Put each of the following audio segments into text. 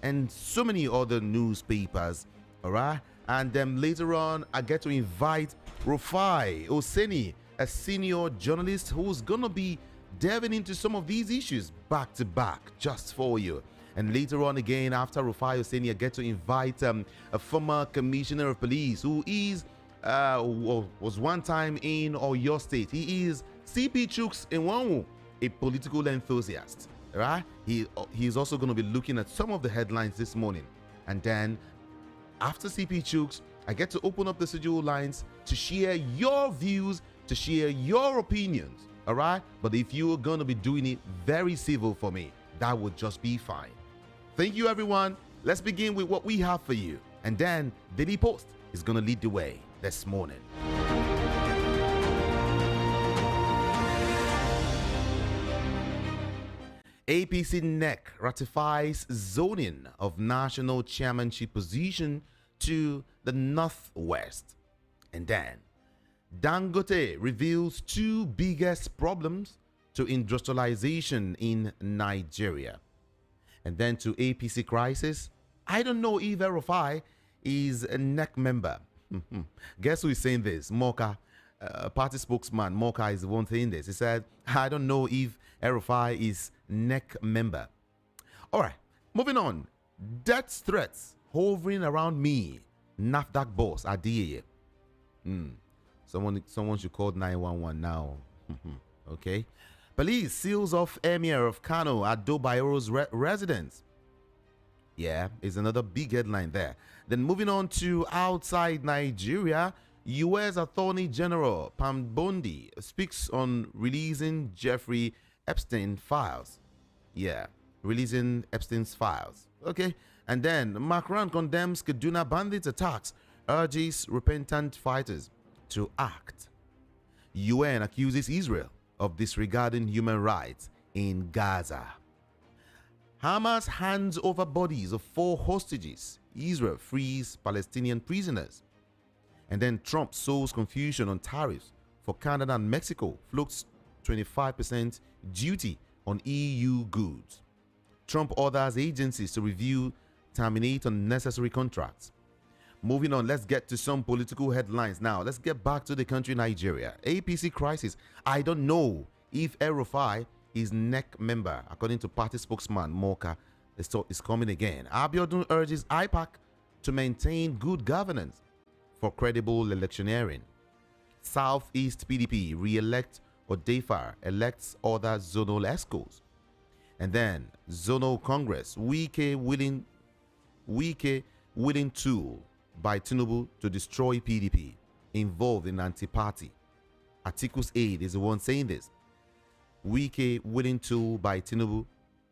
and so many other newspapers. All right. And then later on, I get to invite Rufai Oseni, a senior journalist who's going to be delving into some of these issues back to back just for you. And later on again, after Rufai Oseni, I get to invite a former commissioner of police who is was one time in Oyo State. He is CP Chuks Enwanwu, a political enthusiast. Right? He's also going to be looking at some of the headlines this morning. And then after CP Chuks, I get to open up the studio lines to share your views, to share your opinions. All right? But if you're going to be doing it very civil for me, that would just be fine. Thank you, everyone. Let's begin with what we have for you. And then Daily Post is going to lead the way this morning. APC NEC ratifies zoning of national chairmanship position to the Northwest. And then Dangote reveals two biggest problems to industrialization in Nigeria. And then to APC crisis, I don't know if Erufai is a NEC member. Guess who is saying this? Moka, party spokesman. Moka is the one saying this. He said, I don't know if Erufai is NEC member. All right, moving on. Death threats hovering around me. NAFDAC boss, Aide. Someone should call 911 now. Okay. Police seals off Emir of Kano at Bayoro's residence. Yeah, is another big headline there. Then moving on to outside Nigeria, U.S. Attorney General Pam Bondi speaks on releasing Jeffrey Epstein files. Yeah, releasing Epstein's files. Okay, and then Macron condemns Kaduna bandits attacks, urges repentant fighters to act. UN accuses Israel of disregarding human rights in Gaza. Hamas hands over bodies of 4 hostages. Israel frees Palestinian prisoners. And then Trump sows confusion on tariffs for Canada and Mexico, floats 25% duty on EU goods. Trump orders agencies to review, terminate unnecessary contracts. Moving on, let's get to some political headlines now. Let's get back to the country, Nigeria. APC crisis. I don't know if Erufai is NEC member, according to party spokesman Moka. Is coming again. Abiodun urges IPAC to maintain good governance for credible electioneering. Southeast PDP re-elect Odefar, elects other zonal escorts. And then Zonal Congress, Wike willing tool by Tinubu to destroy PDP, involved in anti-party. Atiku's aide is the one saying this. Wike willing tool by Tinubu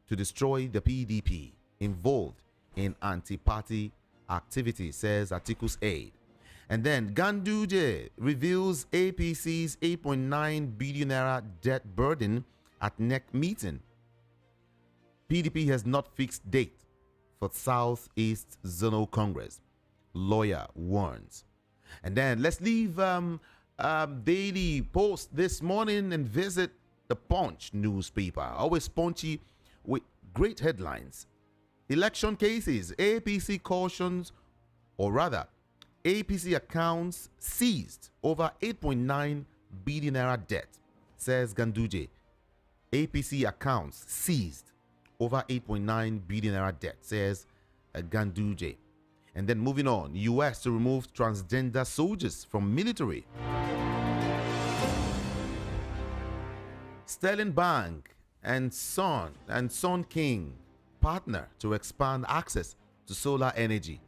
to destroy the PDP, involved in anti-party activity, says Atiku's aide. And then Ganduje reveals APC's 8.9 billion naira debt burden at NEC meeting. PDP has not fixed date for Southeast Zonal Congress. Lawyer warns. And then let's leave Daily Post this morning and visit the Punch newspaper. Always punchy with great headlines. Election cases, APC cautions, or rather, APC accounts seized over 8.9 billion naira debt, says Ganduje. APC accounts seized over 8.9 billion naira debt, says Ganduje. And then moving on, US to remove transgender soldiers from military. Sterling Bank and Sun King partner to expand access to solar energy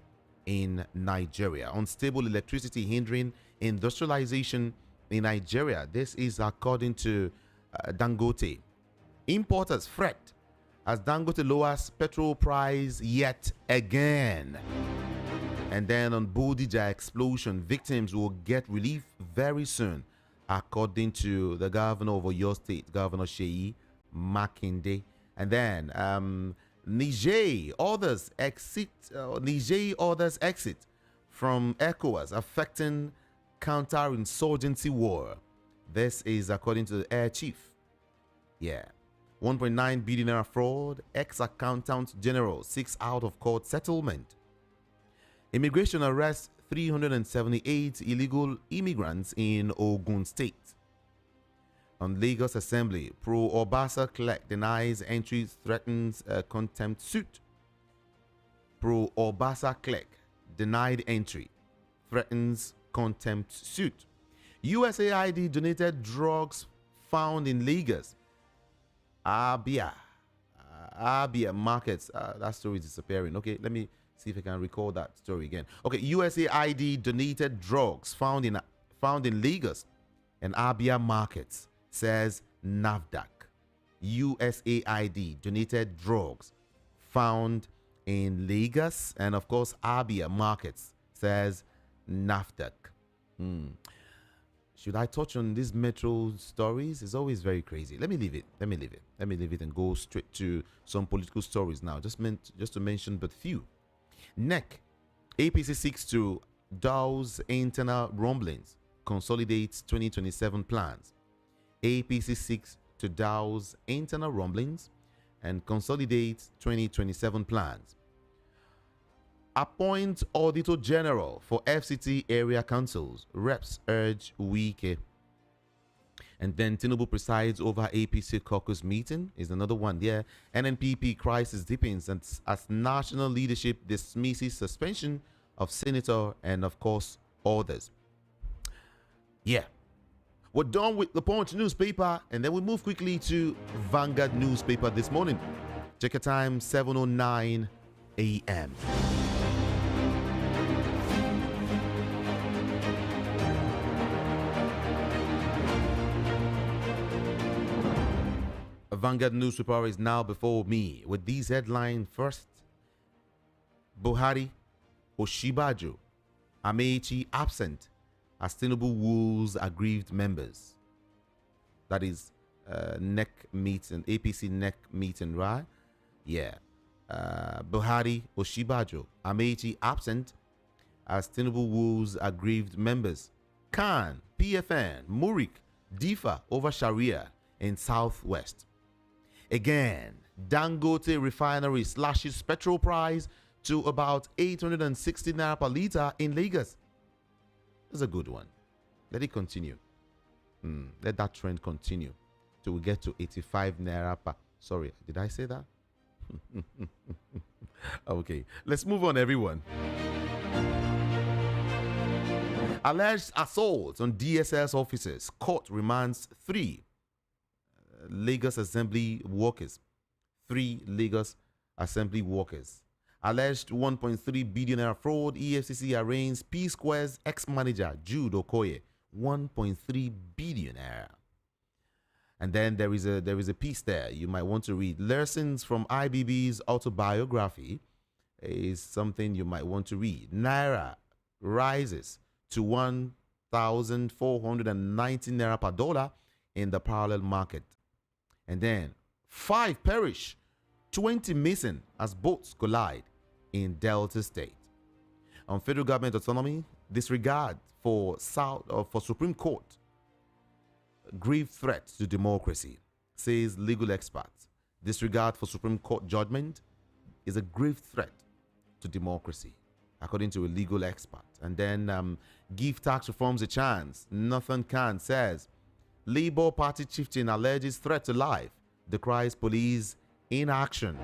in Nigeria. Unstable electricity hindering industrialization in Nigeria. This is according to Dangote. Importers fret as Dangote lowers petrol price yet again. And then on Bodija explosion, victims will get relief very soon, according to the governor of Oyo State, Governor Sheyi Makinde. And then Niger orders exit from ECOWAS, affecting counterinsurgency war. This is according to the air chief. Yeah. 1.9 billion naira fraud. Ex-accountant general seeks out of court settlement. Immigration arrests 378 illegal immigrants in Ogun State. On Lagos Assembly, pro-Obasa clerk denies entry, threatens a contempt suit. Pro-Obasa clerk denied entry, threatens contempt suit. USAID donated drugs found in Lagos. Abia markets. That story is disappearing. Okay, let me see if I can recall that story again. Okay, USAID donated drugs found in Lagos and Abia markets, says NAFDAC. USAID donated drugs found in Lagos and, of course, Abia markets, says NAFDAC. Should I touch on these metro stories? It's always very crazy. Let me leave it and go straight to some political stories now. Just to mention but few. NEC, APC seeks to douse internal rumblings, consolidates 2027 plans. APC seeks to douse internal rumblings and consolidate 2027 plans. Appoint Auditor General for FCT area councils. Reps urge Wike. And then Tinubu presides over APC caucus meeting is another one there. NNPP crisis deepens as national leadership dismisses suspension of senator and, of course, others. Yeah. We're done with the Punch newspaper, and then we move quickly to Vanguard newspaper this morning. Check your time, 7:09 a.m. Vanguard newspaper is now before me with these headlines. First, Buhari, Oshibajo, Amechi absent as Tinubu woos aggrieved members. That is NEC meeting, APC NEC meeting, right? Yeah. Buhari, Oshibajo, Amechi absent as Tinubu woos aggrieved members. Khan, PFN, Murik, differ over Sharia in Southwest. Again, Dangote refinery slashes petrol price to about 860 naira per litre in Lagos. That's a good one. Let it continue. Let that trend continue till we get to 85 naira per. Sorry, did I say that? Okay, let's move on, everyone. Alleged assault on DSS officers. Court remands 3 Lagos Assembly workers. 3 Lagos Assembly workers. Alleged 1.3 billion naira fraud. EFCC arraigns P Square's ex-manager Jude Okoye. 1.3 billion naira. And then there is a piece there you might want to read. Lessons from IBB's autobiography is something you might want to read. Naira rises to 1,490 naira per dollar in the parallel market. And then 5 perish, 20 missing as boats collide in Delta State. On federal government autonomy, disregard for Supreme Court, grave threat to democracy, says legal experts. Disregard for Supreme Court judgment is a grave threat to democracy, according to a legal expert. And then give tax reforms a chance. Nothing can, says. Labour Party chieftain alleges threat to life, decries police inaction.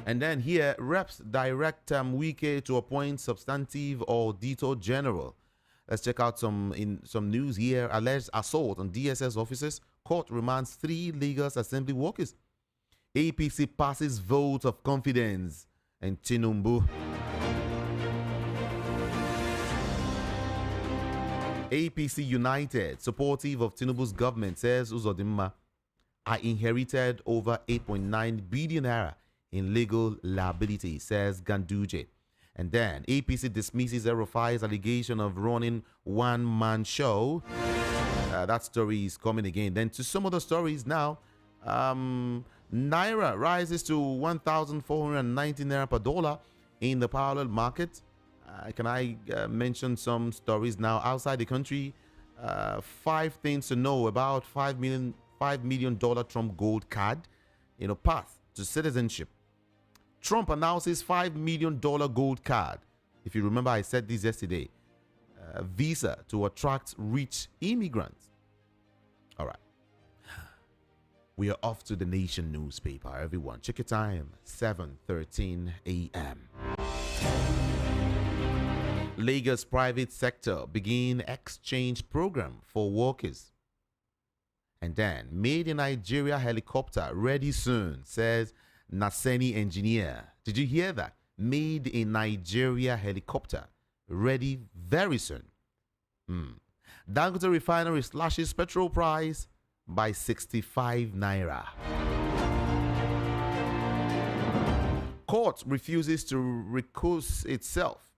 And then here, reps direct Wike to appoint substantive auditor general. Let's check out some news here. Alleged assault on DSS officers. Court remands 3 Lagos Assembly workers. APC passes vote of confidence in Tinubu. APC United, supportive of Tinubu's government, says Uzodinma, I inherited over 8.9 billion naira in legal liability, says Ganduje. And then APC dismisses Erufai's allegation of running one-man show. That story is coming again. Then to some other stories now. Naira rises to 1,490 naira per dollar in the parallel market. Can I mention some stories now outside the country? 5 things to know about 5 $5 million Trump Gold Card, path to citizenship. Trump announces $5 million gold card. If you remember, I said this yesterday. Visa to attract rich immigrants. All right. We are off to the Nation newspaper, everyone. Check your time, 7:13 a.m. Lagos private sector begin exchange program for workers. And then, made in Nigeria helicopter ready soon, says Naseni engineer. Did you hear that? Made in Nigeria helicopter ready very soon. Dangote refinery slashes petrol price by 65 naira. Court refuses to recuse itself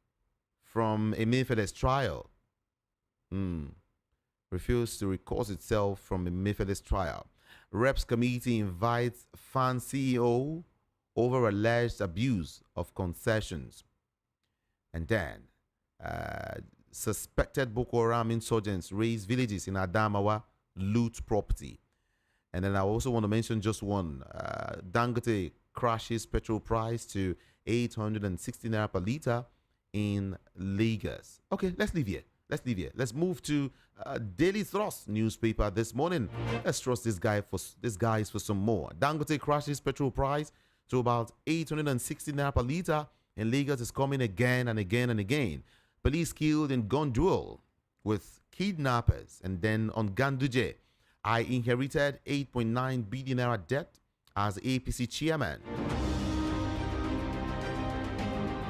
from Emefiele's trial. Refused to recuse itself from Emefiele's trial. Reps committee invites fan CEO over alleged abuse of concessions. And then, suspected Boko Haram insurgents raise villages in Adamawa, loot property. And then I also want to mention just one. Dangote crashes petrol price to 860 naira per litre in Lagos. Okay, let's leave here. Let's move to Daily Thrust newspaper this morning. Let's trust these guys for some more. Dangote crashes petrol price to about 860 naira per litre in Lagos is coming again and again and again. Police killed in gun duel with kidnappers. And then on Ganduje, I inherited 8.9 billion naira debt as APC chairman.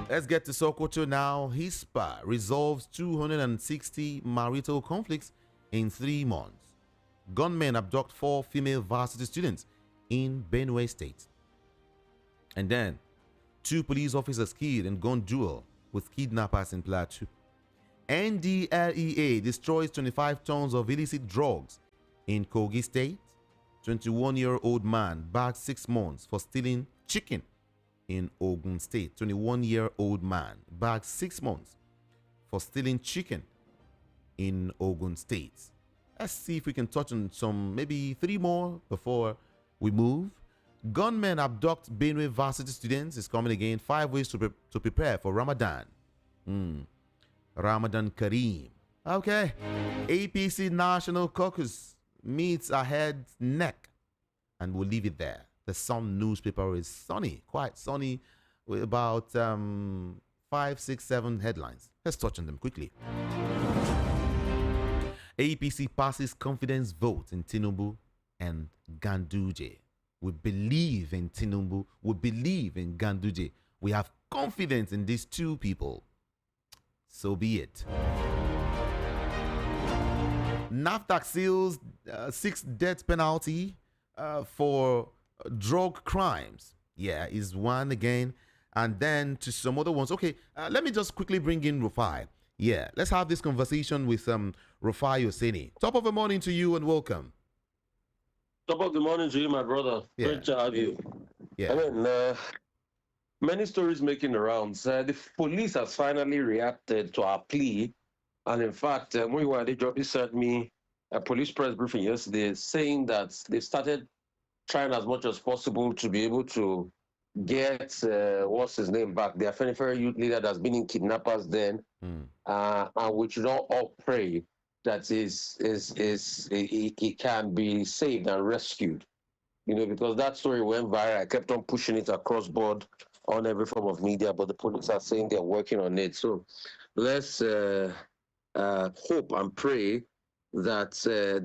Let's get to Sokoto now. HISPA resolves 260 marital conflicts in 3 months. Gunmen abduct 4 female varsity students in Benue State. And then 2 police officers killed in gun duel with kidnappers in Plateau. NDLEA destroys 25 tons of illicit drugs in Kogi State. 21-year-old man back 6 months for stealing chicken in Ogun State. 21-year-old man back 6 months for stealing chicken in Ogun State. Let's see if we can touch on some, maybe 3 more before we move. Gunmen abduct Benue varsity students is coming again. 5 ways to prepare for Ramadan. Ramadan Kareem. Okay. APC National Caucus meets ahead neck. And we'll leave it there. The Sun newspaper is sunny, quite sunny, with about 5, 6, 7 headlines. Let's touch on them quickly. APC passes confidence vote in Tinubu and Ganduje. We believe in Tinubu. We believe in Ganduje. We have confidence in these 2 people. So be it. NAFTAC seals 6 death penalty for drug crimes. Yeah, is one again. And then to some other ones. Okay, let me just quickly bring in Rufai. Yeah, let's have this conversation with Rufai Oseni. Top of the morning to you and welcome. Top of the morning to you, my brother. Yeah. Great to have you. Yeah. I mean, many stories making the rounds. The police has finally reacted to our plea. And in fact, Muyiwa sent me a police press briefing yesterday saying that they started trying as much as possible to be able to get, what's his name back, the Afenifere youth leader that's been in kidnappers then, and we should all pray that he can be saved and rescued. Because that story went viral. I kept on pushing it across board on every form of media, but the police are saying they're working on it. So let's hope and pray that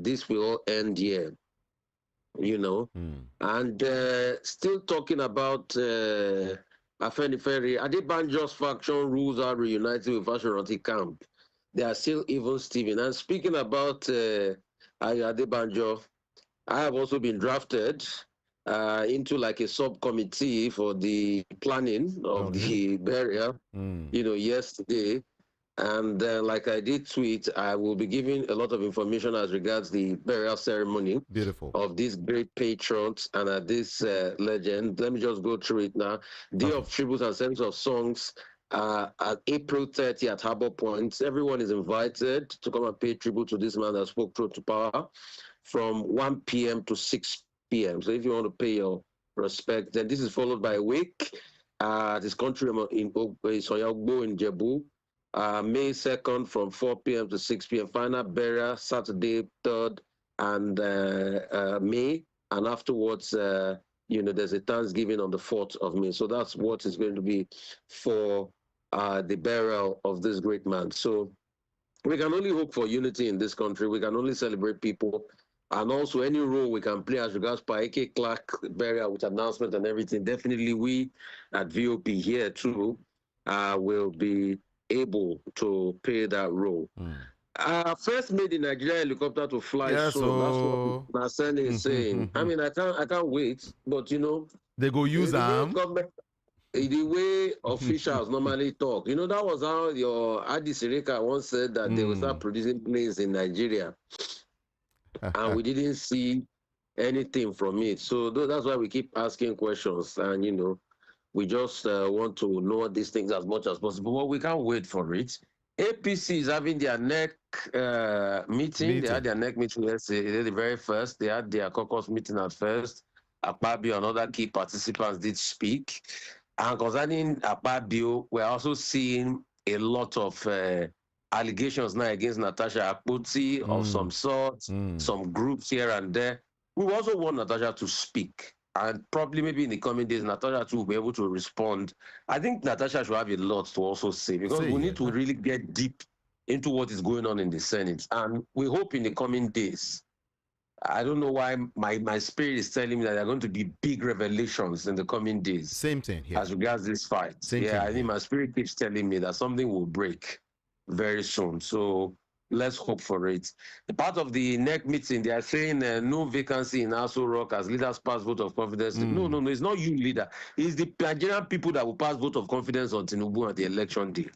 this will all end here. And still talking about Afenifere, Adebanjo's faction rules are reunited with Ashanti camp. They are still even Steven. And speaking about Adebanjo, I have also been drafted into like a subcommittee for the planning of the burial, yesterday. And like I did tweet, I will be giving a lot of information as regards the burial ceremony of these great patrons and this legend. Let me just go through it now. Day of Tributes and Service of Songs at April 30 at Harbour Point. Everyone is invited to come and pay tribute to this man that spoke truth to power. from 1 p.m. to 6 p.m. So if you want to pay your respect, then this is followed by Wike, this country in Soyagbo in Jebu, May 2nd from 4 p.m. to 6 p.m. Final burial Saturday 3rd and May, and afterwards, there's a Thanksgiving on the 4th of May. So that's what is going to be for the burial of this great man. So we can only hope for unity in this country. We can only celebrate people. And also any role we can play as regards Paike Clark burial with announcement and everything. Definitely we at VOP here too will be able to play that role. First made in Nigeria helicopter to fly soon. That's what Nasen is saying. I mean, I can't wait, but they go use them. The way officials normally talk, that was how your Adi Sirika once said that they will start producing planes in Nigeria, and we didn't see anything from it. So that's why we keep asking questions, and we just want to know these things as much as possible. But we can't wait for it. APC is having their NEC meeting. They had their NEC meeting yesterday, the very first. They had their caucus meeting at first. Akpabio and other key participants did speak. And concerning Akpabio, we're also seeing a lot of allegations now against Natasha Akpoti of some sort, some groups here and there. We also want Natasha to speak. And probably maybe in the coming days, Natasha too will be able to respond. I think Natasha should have a lot to also say, because we need to really get deep into what is going on in the Senate. And we hope in the coming days, I don't know why my spirit is telling me that there are going to be big revelations in the coming days. Same thing here. As regards this fight. I think my spirit keeps telling me that something will break very soon. So let's hope for it. The part of the NEC meeting, they are saying no vacancy in Aso Rock as leaders pass vote of confidence. No, it's not you, leader. It's the Nigerian people that will pass vote of confidence on Tinubu at the election day.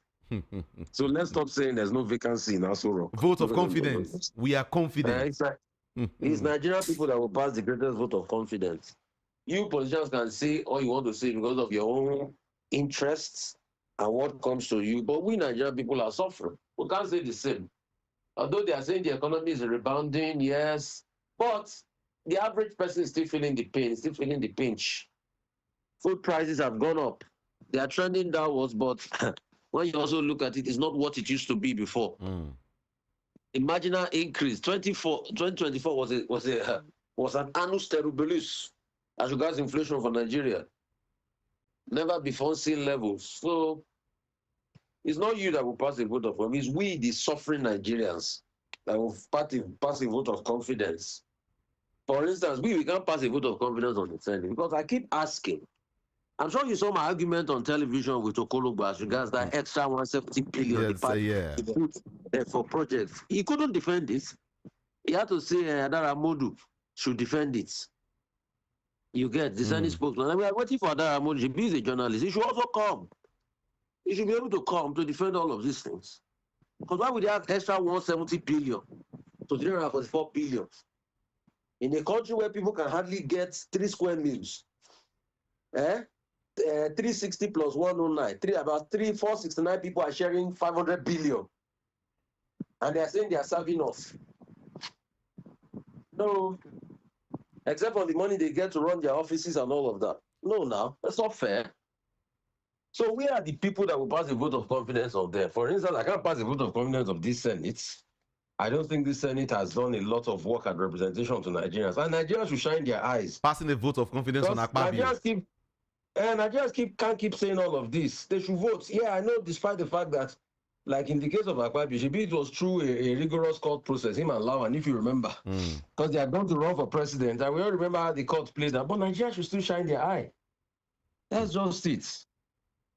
So let's stop saying there's no vacancy in Aso Rock. Vote of confidence. We are confident. It's Nigerian people that will pass the greatest vote of confidence. You politicians can say all you want to say because of your own interests and what comes to you, but we Nigerian people are suffering. We can't say the same. Although they are saying the economy is rebounding, yes, but the average person is still feeling the pain, still feeling the pinch. Food prices have gone up. They are trending downwards, but when you also look at it, it's not what it used to be before. Marginal increase. 2024 was an annus terribilis as regards inflation for Nigeria. Never before seen levels. So it's not you that will pass a vote of confidence. It's we, the suffering Nigerians, that will pass a vote of confidence. For instance, we can't pass a vote of confidence on the Senate because I keep asking. I'm sure you saw my argument on television with Okologba as regards that extra 170 billion for projects. He couldn't defend it. He had to say Adara Modu should defend it. You get the Senate spokesman. And we are waiting for Adara Modu. He's a journalist. He should also come. He should be able to come to defend all of these things. Because why would they have extra 170 billion to 344 billion in a country where people can hardly get 3 square meals? 360 plus 109, about 469 people are sharing 500 billion. And they are saying they are serving us. No, except for the money they get to run their offices and all of that. No, now, that's not fair. So we are the people that will pass a vote of confidence on them. For instance, I can't pass a vote of confidence of this Senate. I don't think this Senate has done a lot of work and representation to Nigerians. And Nigerians should shine their eyes. Passing a vote of confidence on Akpabio. Nigerians can't keep saying all of this. They should vote. Yeah, I know, despite the fact that, like in the case of Akpabio, it was through a rigorous court process, him and Lawan, if you remember. Because they are going to run for president. And we all remember how the court played that. But Nigerians should still shine their eye. That's just it.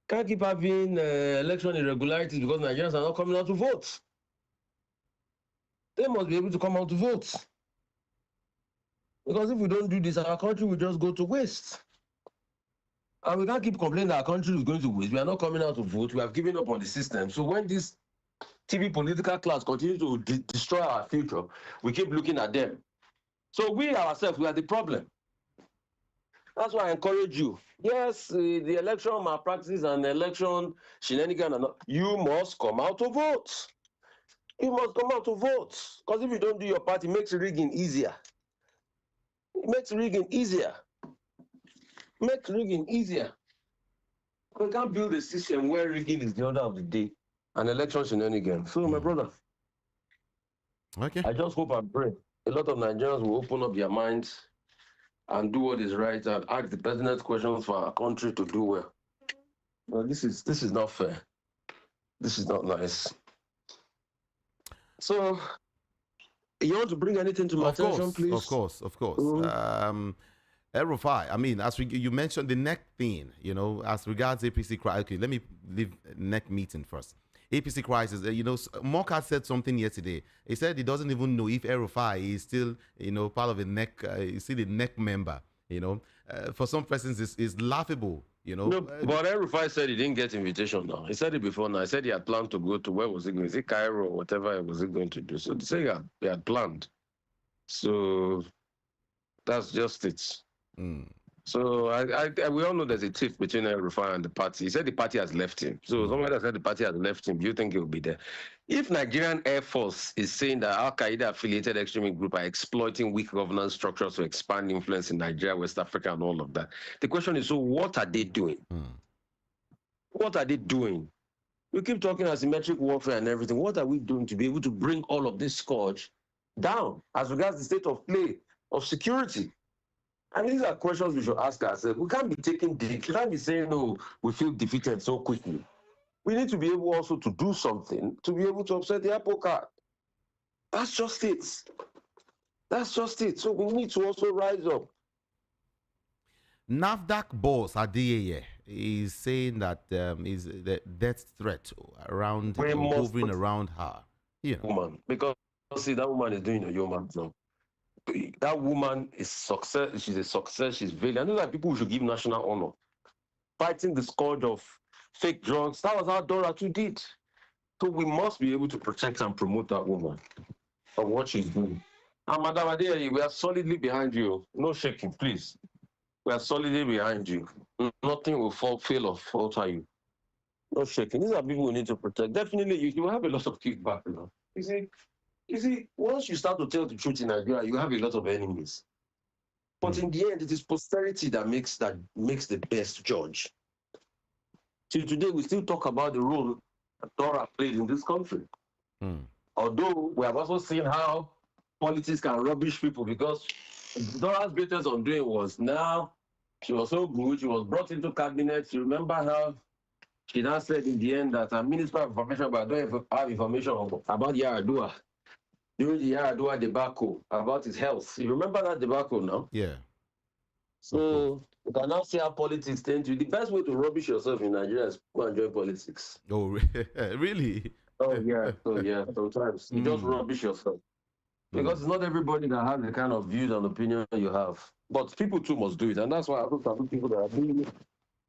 Can't keep having election irregularities because Nigerians are not coming out to vote. They must be able to come out to vote. Because if we don't do this, our country will just go to waste. And we can't keep complaining that our country is going to waste. We are not coming out to vote. We have given up on the system. So when this TV political class continues to destroy our future, we keep looking at them. So we ourselves, we are the problem. That's why I encourage you. Yes, the election malpractice and election shenanigans, you must come out to vote. You must come out to vote. Because if you don't do your part, it makes rigging easier. It makes rigging easier. Makes rigging easier. We can't build a system where rigging is the order of the day and elections in any game. So, my brother, Okay. I just hope and pray a lot of Nigerians will open up their minds and do what is right and ask the pertinent questions for our country to do well. Well, this is not fair. This is not nice. So, you want to bring anything to my attention, please? Of course. Rufai, I mean, you mentioned the neck thing, as regards APC crisis. Okay, let me leave neck meeting first. APC crisis, Moka said something yesterday. He said he doesn't even know if Rufai is still, part of the neck, is still a neck member, for some persons, it's laughable, No, but Rufai said he didn't get invitation now. He said it before now. He said he had planned to go to, where was he going? Is it Cairo or whatever was he going to do? So they say he had planned. So that's just it. So we all know there's a tiff between Rufai and the party. He said the party has left him. So somebody that said the party has left him, do you think he will be there? If Nigerian Air Force is saying that Al-Qaeda affiliated extremist group are exploiting weak governance structures to expand influence in Nigeria, West Africa, and all of that, the question is, so what are they doing? What are they doing? We keep talking asymmetric warfare and everything. What are we doing to be able to bring all of this scourge down as regards the state of play of security? And these are questions we should ask ourselves. We can't be we can't be saying, no, we feel defeated so quickly. We need to be able also to do something to be able to upset the apple cart. That's just it. That's just it. So we need to also rise up. NAFDAC boss Aide is saying that is the death threat hovering around her. Woman, because see, that woman is doing a human job. That woman is success. She's a success. She's valiant. I know that people should give national honor. Fighting the scourge of fake drugs. That was how Dora too did. So we must be able to protect and promote that woman for what she's doing. And Madam Ade, we are solidly behind you. No shaking, please. We are solidly behind you. Nothing will fail or falter you. No shaking. These are people we need to protect. Definitely, you have a lot of kickback. You see, once you start to tell the truth in Nigeria, you have a lot of enemies. But in the end, it is posterity that makes the best judge. Till today, we still talk about the role that Dora played in this country. Although we have also seen how politics can rubbish people, because Dora's greatest undoing was now she was so good, she was brought into cabinet. You remember how she now said in the end that I'm Minister of Information, but I don't have information about Yaradua. During the Yaradua debacle about his health. You remember that debacle now? Yeah. So you can now see how politics tend to. The best way to rubbish yourself in Nigeria is go and join politics. Oh, really? Oh, yeah. So, yeah, sometimes you just rubbish yourself. Because it's not everybody that has the kind of views and opinion you have. But people too must do it. And that's why I look at people that are doing it.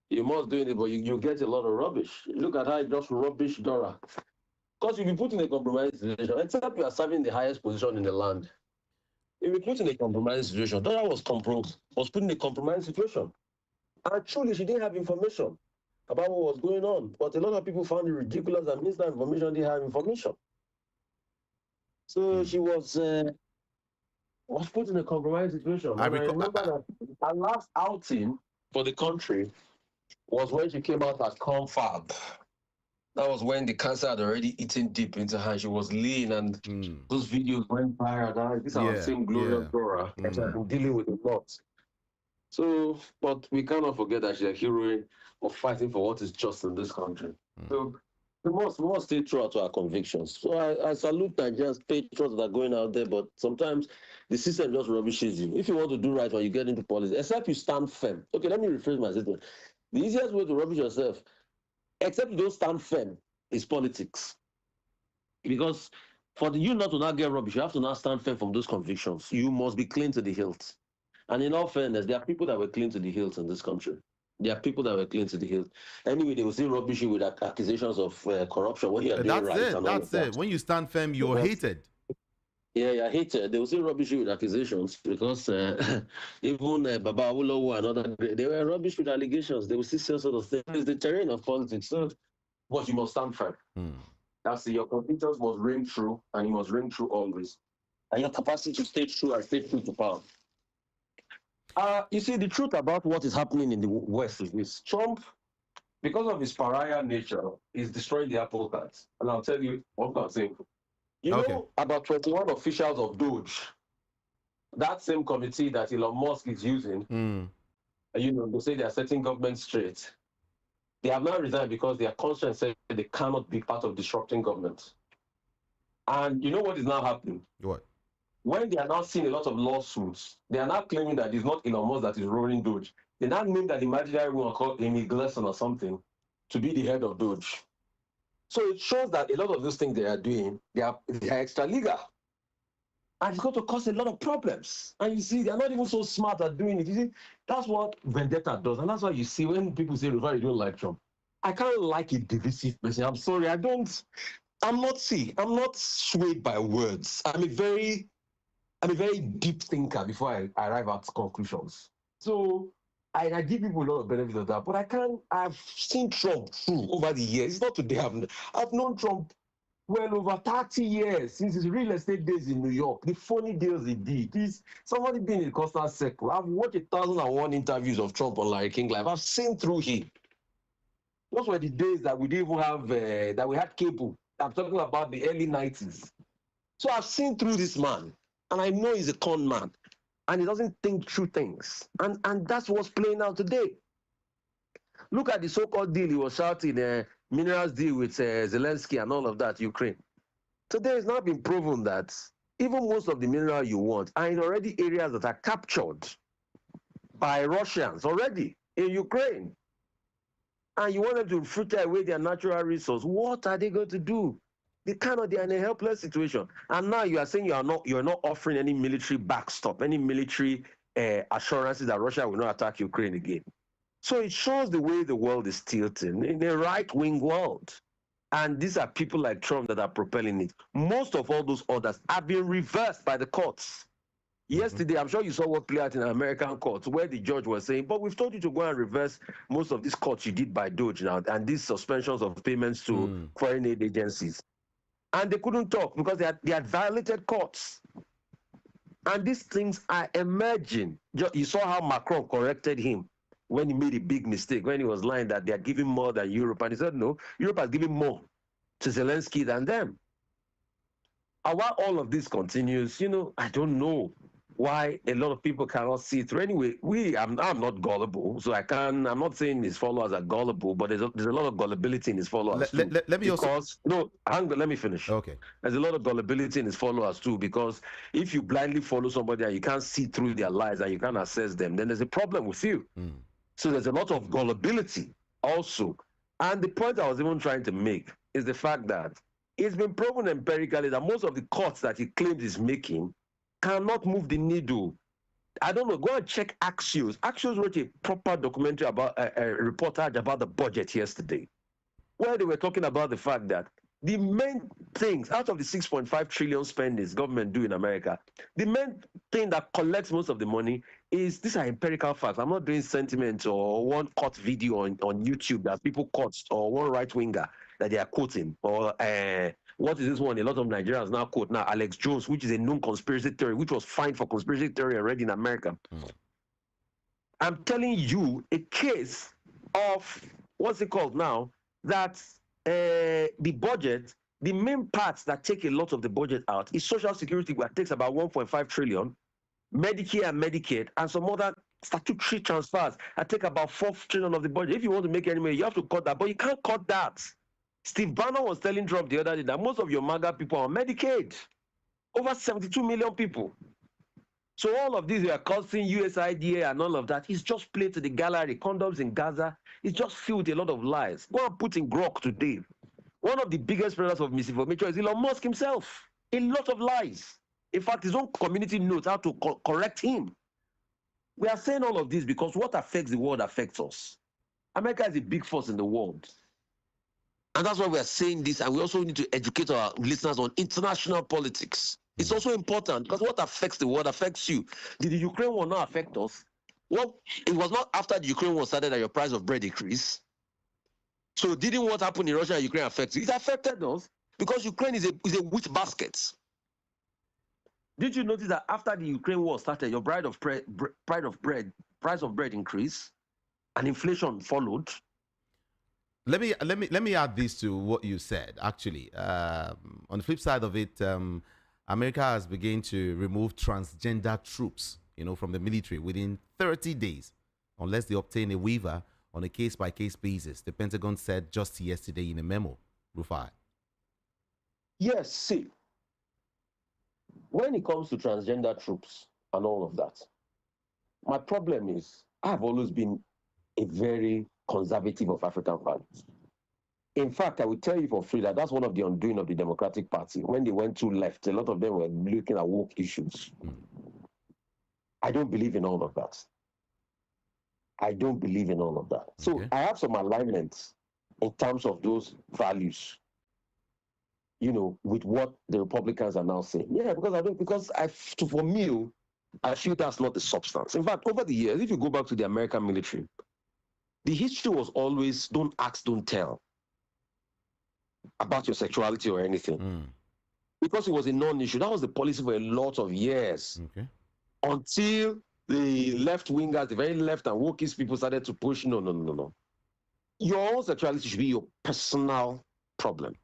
You must do it, but you get a lot of rubbish. Look at how you just rubbish Dora. Because you'll be put in a compromised situation, except you are serving the highest position in the land. If you put in a compromised situation, Dora was put in a compromised situation. And truly, she didn't have information about what was going on. But a lot of people found it ridiculous that Minister of Information didn't have information. So she was put in a compromised situation. I remember that her last outing for the country was when she came out as confab. That was when the cancer had already eaten deep into her. She was lean, and those videos went viral. These are the same glorious Dora that had been dealing with a lot. So, but we cannot forget that she's a heroine of fighting for what is just in this country. So we must stay true to our convictions. So I salute Nigerians, patriots that are going out there, but sometimes the system just rubbishes you. If you want to do right when you get into politics, except you stand firm. Okay, let me rephrase my statement. The easiest way to rubbish yourself, except you don't stand firm, is politics. Because for you not to not get rubbish, you have to not stand firm from those convictions. You must be clean to the hilt. And in all fairness, there are people that were clean to the hilt in this country. There are people that were clean to the hilt. Anyway, they will still rubbish you with accusations of corruption when you are doing right. That's it. When you stand firm, you're hated. Yeah, you're hated. They will still rubbish you with accusations because even Baba Awolowo and other, they were rubbish with allegations. They will still say sort of things. It's the terrain of politics. So, but you must stand firm. That's it. Your competence must ring true, and it must ring true always. And your capacity to stay true and stay true to power. You see, the truth about what is happening in the West is this. Trump, because of his pariah nature, is destroying the apple cart. And I'll tell you what I'm saying. You Okay. know, about 21 officials of Doge, that same committee that Elon Musk is using, you know, they say they are setting government straight. They have now resigned because their conscience said they cannot be part of disrupting government. And you know what is now happening? What? When they are now seeing a lot of lawsuits, they are now claiming that it's not Elon Musk that is rolling Doge. They now name that imaginary one called Amy Gleason or something to be the head of Doge. So it shows that a lot of those things they are doing, they are extra legal. And it's going to cause a lot of problems. And you see, they're not even so smart at doing it. You see, that's what vendetta does. And that's why you see when people say, "Why you don't like Trump?" I can't like a divisive person. I'm sorry, I'm not swayed by words. I'm a very deep thinker before I arrive at conclusions. So I give people a lot of benefit of that. But I've seen Trump through over the years. It's not today. I've known Trump well over 30 years since his real estate days in New York, the funny deals he did. He's somebody being in a constant circle. I've watched 1,001 interviews of Trump on Larry King Live. I've seen through him. Those were the days that we didn't even have, that we had cable. I'm talking about the early 90s. So I've seen through this man, and I know he's a con man, and he doesn't think through things. And that's what's playing out today. Look at the so-called deal he was shouting, minerals deal with Zelensky and all of that, Ukraine. Today it's now been proven that even most of the mineral you want are in already areas that are captured by Russians already in Ukraine. And you want them to filter away their natural resource. What are they going to do? They are in a helpless situation. And now you are saying you're not offering any military backstop, any military assurances that Russia will not attack Ukraine again. So it shows the way the world is tilting in a right-wing world. And these are people like Trump that are propelling it. Most of all those orders have been reversed by the courts. Yesterday, I'm sure you saw what played out in American courts where the judge was saying, but we've told you to go and reverse most of these cuts you did by Doge now and these suspensions of payments to foreign aid agencies. And they couldn't talk because they had violated courts. And these things are emerging. You saw how Macron corrected him when he made a big mistake, when he was lying that they are giving more than Europe. And he said, no, Europe has given more to Zelensky than them. And while all of this continues, I don't know why a lot of people cannot see through. Anyway, I'm not gullible, so I'm not saying his followers are gullible, but there's a lot of gullibility in his followers too. Let me let me finish. Okay. There's a lot of gullibility in his followers too, because if you blindly follow somebody and you can't see through their lies and you can't assess them, then there's a problem with you. So there's a lot of gullibility also. And the point I was even trying to make is the fact that it's been proven empirically that most of the cuts that he claims he's making cannot move the needle. I don't know. Go and check Axios. Axios wrote a proper documentary about a reportage about the budget yesterday, where they were talking about the fact that the main things out of the 6.5 trillion spendings government do in America, the main thing that collects most of the money is, these are empirical facts. I'm not doing sentiment or one cut video on YouTube that people cut, or one right winger that they are quoting, or what is this one? A lot of Nigerians now quote now Alex Jones, which is a known conspiracy theory, which was fined for conspiracy theory already in America. I'm telling you a case of, what's it called now, that the budget, the main parts that take a lot of the budget out is Social Security, that takes about 1.5 trillion, Medicare and Medicaid, and some other statutory transfers that take about 4 trillion of the budget. If you want to make any money, you have to cut that, but you can't cut that. Steve Bannon was telling Trump the other day that most of your MAGA people are on Medicaid. Over 72 million people. So all of these are costing USIDA and all of that. It's just played to the gallery. Condoms in Gaza. It's just filled with a lot of lies. Go and put in Grok today. One of the biggest spreaders of misinformation is Elon Musk himself. A lot of lies. In fact, his own community knows how to correct him. We are saying all of this because what affects the world affects us. America is a big force in the world. And that's why we are saying this, and we also need to educate our listeners on international politics. It's also important because what affects the world affects you. Did the Ukraine war not affect us? Well, it was not after the Ukraine war started that your price of bread increased. So didn't what happened in Russia and Ukraine affect you? It affected us. because Ukraine is a wheat basket. Did you notice that after the Ukraine war started, your price of bread increased, and inflation followed? Let me add this to what you said. Actually, on the flip side of it, America has begun to remove transgender troops, from the military within 30 days, unless they obtain a waiver on a case-by-case basis. The Pentagon said just yesterday in a memo. Rufai. Yes, see, when it comes to transgender troops and all of that, my problem is I've always been a very conservative of African values. In fact, I will tell you for free that that's one of the undoing of the Democratic Party. When they went too left, a lot of them were looking at woke issues. I don't believe in all of that. I don't believe in all of that. So Okay. I have some alignments in terms of those values, with what the Republicans are now saying. Yeah, because for me, I feel that's not the substance. In fact, over the years, if you go back to the American military, the history was always don't ask, don't tell about your sexuality or anything. Because it was a non-issue. That was the policy for a lot of years. Okay. Until the left-wingers, the very left and wokeist people started to push, no. Your own sexuality should be your personal problem.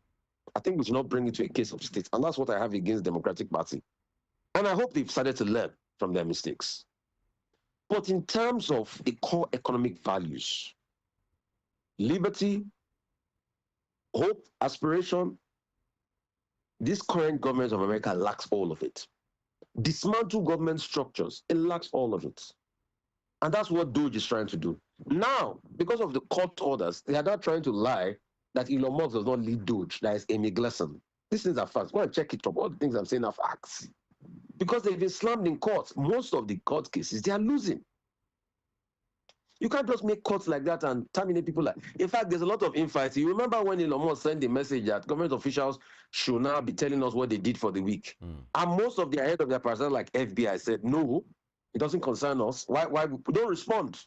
I think we should not bring it to a case of state. And that's what I have against the Democratic Party. And I hope they've started to learn from their mistakes. But in terms of the core economic values, liberty, hope, aspiration, this current government of America lacks all of it. Dismantle government structures, it lacks all of it. And that's what Doge is trying to do. Now, because of the court orders, they are now trying to lie that Elon Musk does not lead Doge, that is Amy Gleason. These things are facts. Go and check it up. All the things I'm saying are facts. Because they've been slammed in court. Most of the court cases, they are losing. You can't just make cuts like that and terminate people. In fact, there's a lot of infighting. You remember when Elon Musk sent the message that government officials should now be telling us what they did for the week. And most of the head of their personnel, like FBI, said, no, it doesn't concern us. Why we don't respond?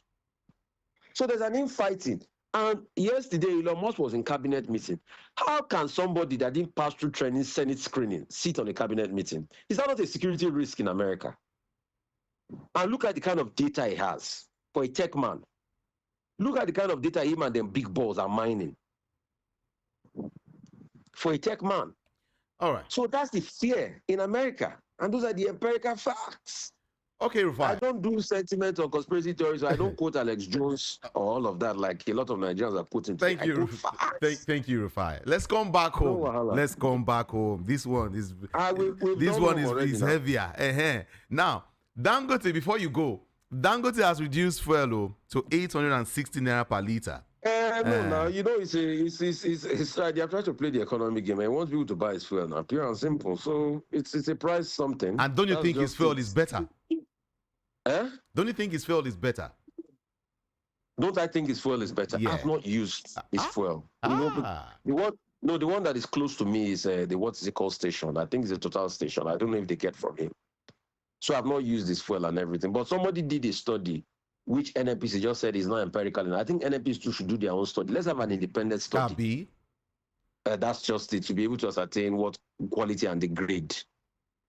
So there's an infighting. And yesterday, Elon Musk was in cabinet meeting. How can somebody that didn't pass through training, Senate screening, sit on a cabinet meeting? Is that not a security risk in America? And look at the kind of data he has for a tech man. Look at the kind of data him and them big balls are mining for a tech man. All right. So that's the fear in America. And those are the empirical facts. Okay, Rufai. I don't do sentiment or conspiracy theories. So I don't quote Alex Jones or all of that like a lot of Nigerians are putting. Thank you, Rufai. Let's come back home. Let's come back home. This one is is heavier. Now, Dangote, before you go, Dangote has reduced fuel to 860 naira per liter. No, it's they are trying to play the economic game. I want people to buy his fuel now, pure and simple. So it's a price something. And don't you think his fuel is better? Don't you think his fuel is better? Don't I think his fuel is better? Yeah. I've not used his fuel. The one that is close to me is the what is it called station? I think it's a Total station. I don't know if they get from him. So I've not used his fuel and everything. But somebody did a study, which NNPC just said is not empirical. And I think NNPC too should do their own study. Let's have an independent study. That's just it, to be able to ascertain what quality and the grade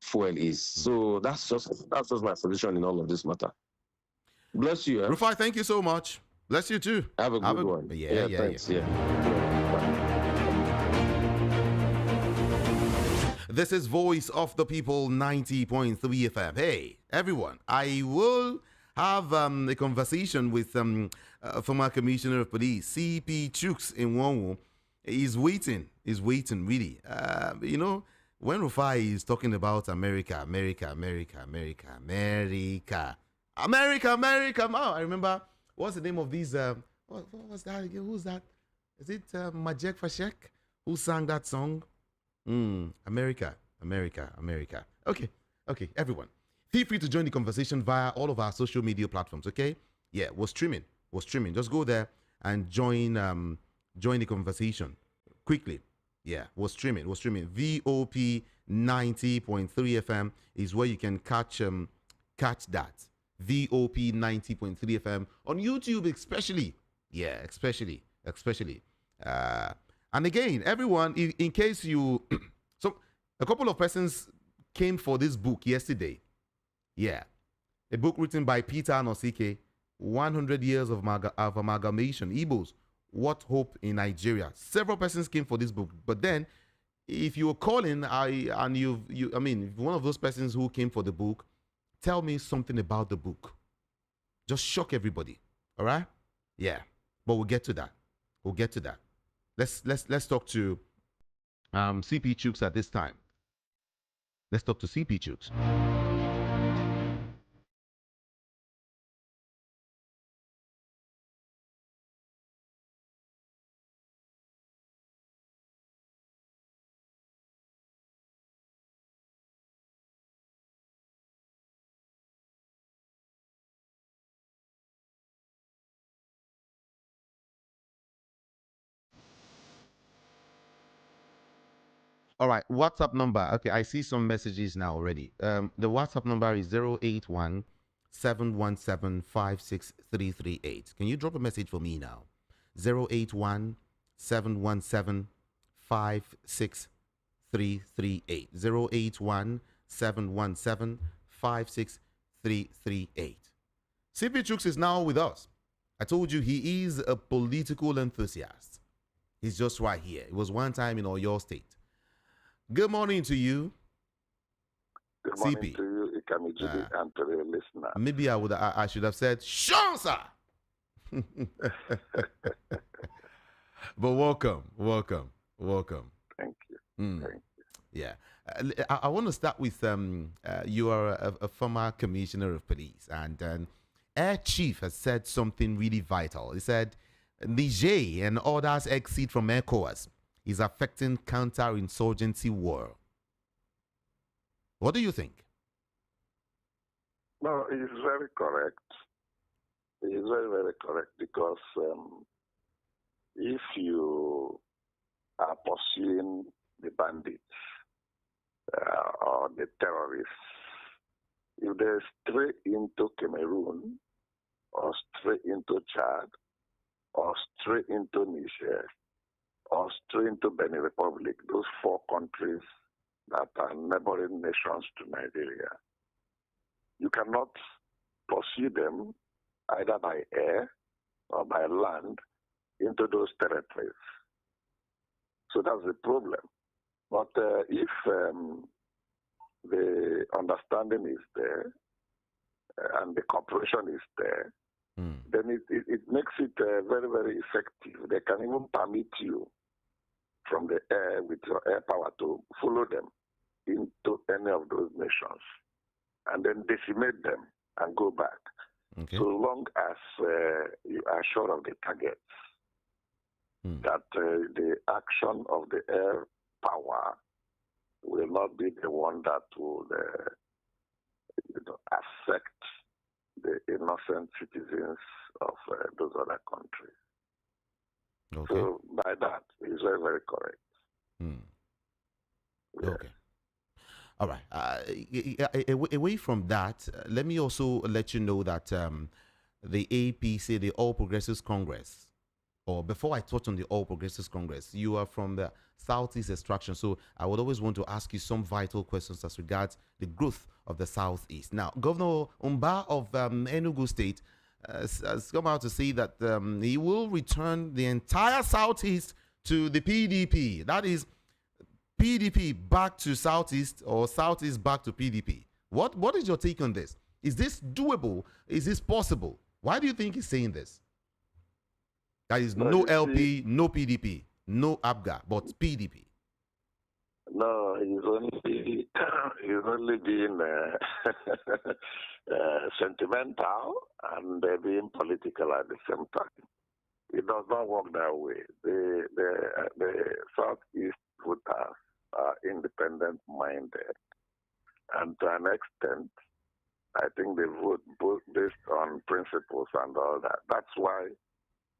fuel is. So that's just my position in all of this matter. Bless you. Rufai, thank you so much. Bless you too. Have a good one. Yeah, thanks. Yeah. This is Voice of the People 90.3 FM. Hey, everyone, I will have a conversation with former Commissioner of Police, CP Chuks in Wonwu. He's waiting, really. When Rufai is talking about America. Oh, I remember, what's the name of these? What was that again? Who's that? Is it Majek Fashek who sang that song? America. Okay, everyone. Feel free to join the conversation via all of our social media platforms, okay? Yeah, we're streaming. Just go there and join the conversation quickly. Yeah, we're streaming. VOP 90.3 FM is where you can catch that. VOP 90.3 FM on YouTube especially. Yeah, especially. And again, everyone, in case you, so a couple of persons came for this book yesterday. Yeah, a book written by Peter Anosike, 100 Years of Amalgamation, Igbos, What Hope in Nigeria. Several persons came for this book, but then if you were calling, I mean, one of those persons who came for the book, tell me something about the book. Just shock everybody. All right? Yeah. But we'll get to that. We'll get to that. Let's talk to CP Chuks at this time. Let's talk to CP Chuks. All right, WhatsApp number. Okay, I see some messages now already. The WhatsApp number is 081 717 56338. Can you drop a message for me now? 081 717 56338. 081 717 56338. CP Chuks is now with us. I told you he is a political enthusiast. He's just right here. It was one time in Oyo State. Good morning to you. Good morning to you, Ikamijide, and to the listener. Maybe I should have said, Sean, sir. But welcome. Thank you. Thank you. Yeah. I want to start with you are a former commissioner of police, and Air Chief has said something really vital. He said, Niger and others exit from ECOWAS is affecting counter-insurgency war. What do you think? No, it is very correct. It is very, very correct because if you are pursuing the bandits or the terrorists, if they stray into Cameroon or stray into Chad or stray into Niger, or straight into Benin Republic, those four countries that are neighboring nations to Nigeria. You cannot pursue them either by air or by land into those territories. So that's the problem. But if the understanding is there and the cooperation is there, then it makes it very, very effective. They can even permit you from the air with your air power to follow them into any of those nations and then decimate them and go back. Okay. So long as you are sure of the targets, that the action of the air power will not be the one that will affect the innocent citizens of those other countries. Okay. So by that, it's very, very correct. Yes. Okay. All right. Away from that, let me also let you know that the APC, the All Progressives Congress, or before I touch on the All Progressives Congress, you are from the Southeast extraction, so I would always want to ask you some vital questions as regards the growth of the Southeast. Now, Governor Umba of Enugu State has come out to say that he will return the entire Southeast to the PDP. That is PDP back to Southeast or Southeast back to PDP. What is your take on this? Is this doable? Is this possible? Why do you think he's saying this? That is no LP, no PDP, no ABGA, but PDP. No, he's only being sentimental and being political at the same time. It does not work that way. The Southeast voters are independent minded, and to an extent, I think they vote both based on principles and all that. That's why,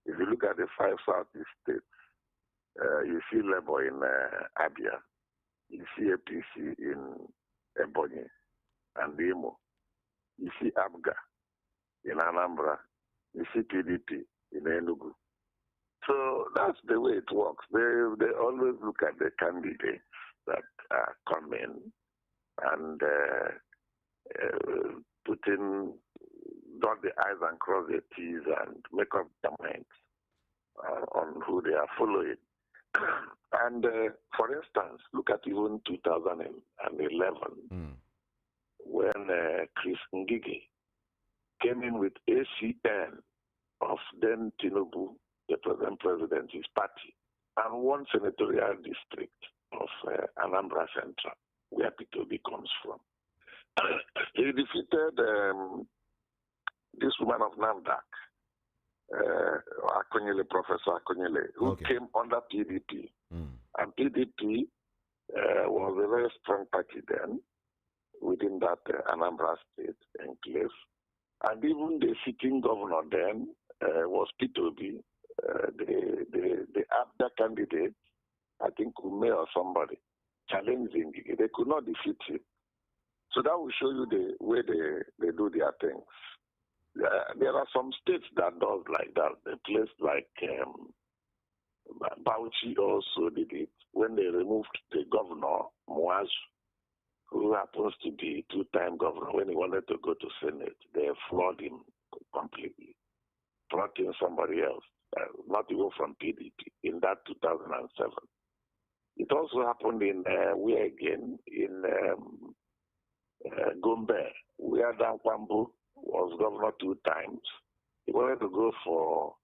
if you look at the 5 Southeast states, you see Labour in Abia, you see APC in Ebonyi and Imo, you see ABGA in Anambra, you see PDP in Enugu. So that's the way it works. They always look at the candidates that come in and put in, dot the I's and cross the T's and make up their minds on who they are following. And for instance, look at even 2011 when Chris Ngige came in with ACN of then Tinubu, the present president, his party, and one senatorial district of Anambra Central, where PDP comes from. He defeated this woman of Namdak, Professor Akonyele, who came under PDP. And PDP was a very strong party then within that Anambra state enclave. And even the sitting governor then was P2B. The ABDA candidate, I think Ume or somebody, challenging. They could not defeat him. So that will show you the way they do their things. There are some states that does like that. A place like Bauchi also did it when they removed the governor, Muazu, who happens to be two-time governor. When he wanted to go to Senate, they floored him completely, brought in somebody else, not even from PDP, in that 2007. It also happened in, where again, in Gombe, where Dan Kwambu was governor 2 times. He wanted to go for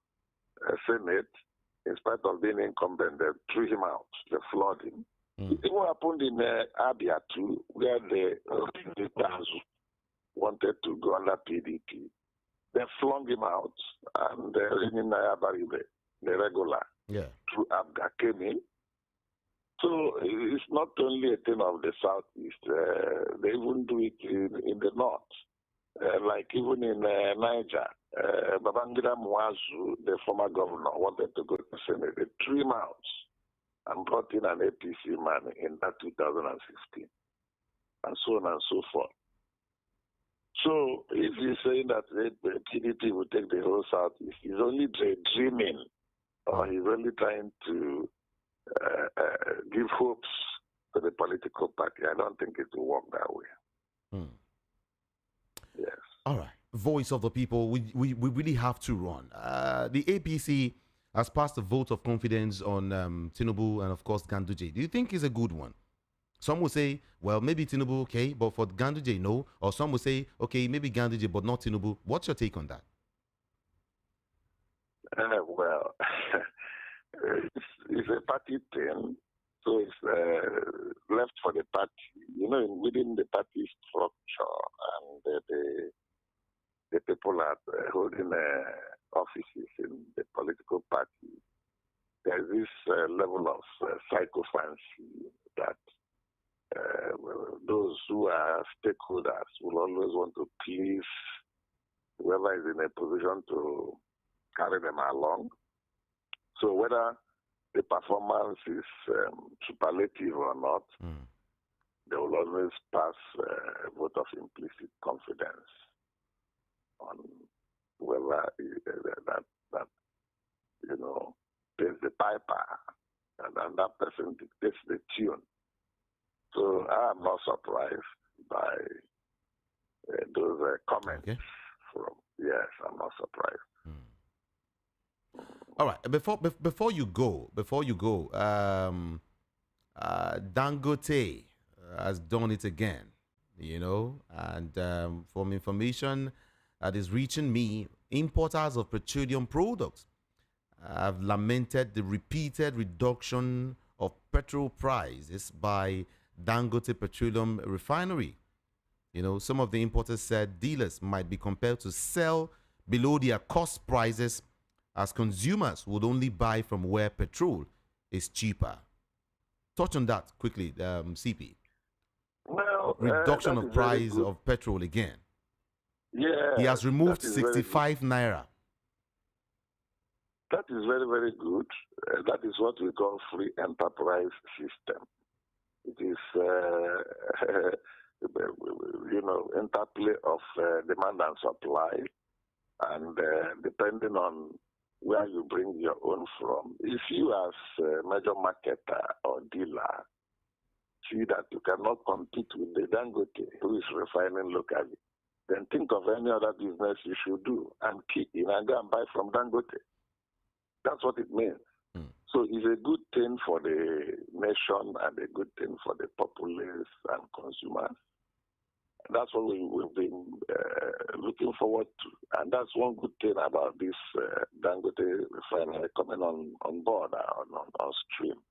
Senate. In spite of being incumbent, they threw him out. They floored him. It even happened in Abia too, where the wanted to go under PDP. They flung him out, and the regular, through Abga, came in. So it's not only a thing of the Southeast. They even do it in the North. Like even in Niger, Babangida Muazu, the former governor, wanted to go to the Senate. They threw him out and brought in an APC man in that 2016, and so on and so forth. So if you're saying that the PDP will take the whole Southeast, he's only dreaming, or he's only trying to give hopes to the political party. I don't think it will work that way. Yes. All right. Voice of the people. We really have to run. The APC has passed a vote of confidence on Tinubu and, of course, Ganduje. Do you think it's a good one? Some will say, well, maybe Tinubu, okay, but for Ganduje, no. Or some will say, okay, maybe Ganduje, but not Tinubu. What's your take on that? Well, it's a party thing, so it's left for the party. You know, within the party structure, and the people are holding offices in the political party, there's this level of psychophancy that those who are stakeholders will always want to please whoever is in a position to carry them along. So whether the performance is superlative or not, they will always pass a vote of implicit confidence on whoever that you know plays the piper, and that person dictates the tune. So I'm not surprised by those comments from. Yes, I'm not surprised. All right. Before you go, Dangote has done it again. You know, and from information that is reaching me, importers of petroleum products have lamented the repeated reduction of petrol prices by Dangote Petroleum Refinery. You know, some of the importers said dealers might be compelled to sell below their cost prices, as consumers would only buy from where petrol is cheaper. Touch on that quickly, CP. Well, reduction of price of petrol again. Yeah. He has removed 65 naira. That is very, very good. That is what we call free enterprise system. It is, you know, interplay of demand and supply, and depending on where you bring your own from. If you as a major marketer or dealer see that you cannot compete with the Dangote who is refining locally, then think of any other business you should do and keep in and go and buy from Dangote. That's what it means. So it's a good thing for the nation and a good thing for the populace and consumers. That's what we've been looking forward to. And that's one good thing about this Dangote refinery coming on board, on stream.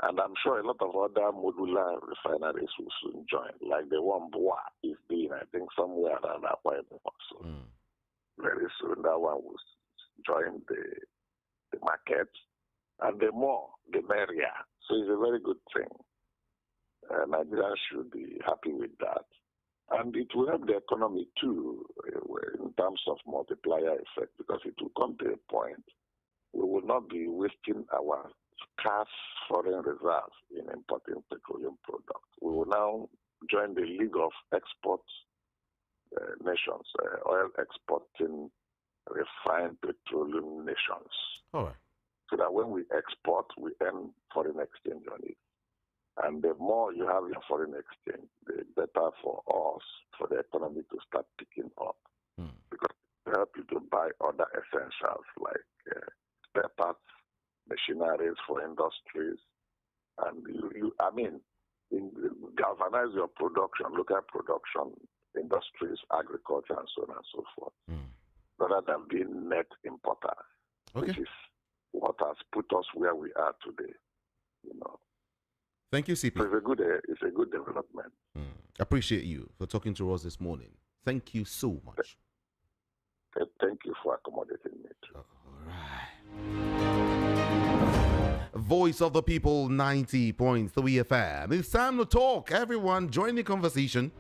And I'm sure a lot of other modular refineries will soon join, like the one Boa is being, I think, somewhere around that point also. Very soon that one will join the market. And the more, the merrier. So it's a very good thing. Nigerians should be happy with that. And it will help the economy too, in terms of multiplier effect, because it will come to a point we will not be wasting our scarce foreign reserves in importing petroleum products. We will now join the League of Export Nations, oil exporting refined petroleum nations. All right. So that when we export, we earn foreign exchange on it. And the more you have your foreign exchange, the better for us, for the economy to start picking up. Because it will help you to buy other essentials like spare parts, machineries for industries, and galvanize your production, local production, industries, agriculture, and so on and so forth, rather than being net importers, which is what has put us where we are today. Thank you, CP. So it's a good development. Appreciate you for talking to us this morning. Thank you so much. Thank you for accommodating me too. All right. Voice of the People, 90.3 FM. It's time to talk. Everyone, join the conversation.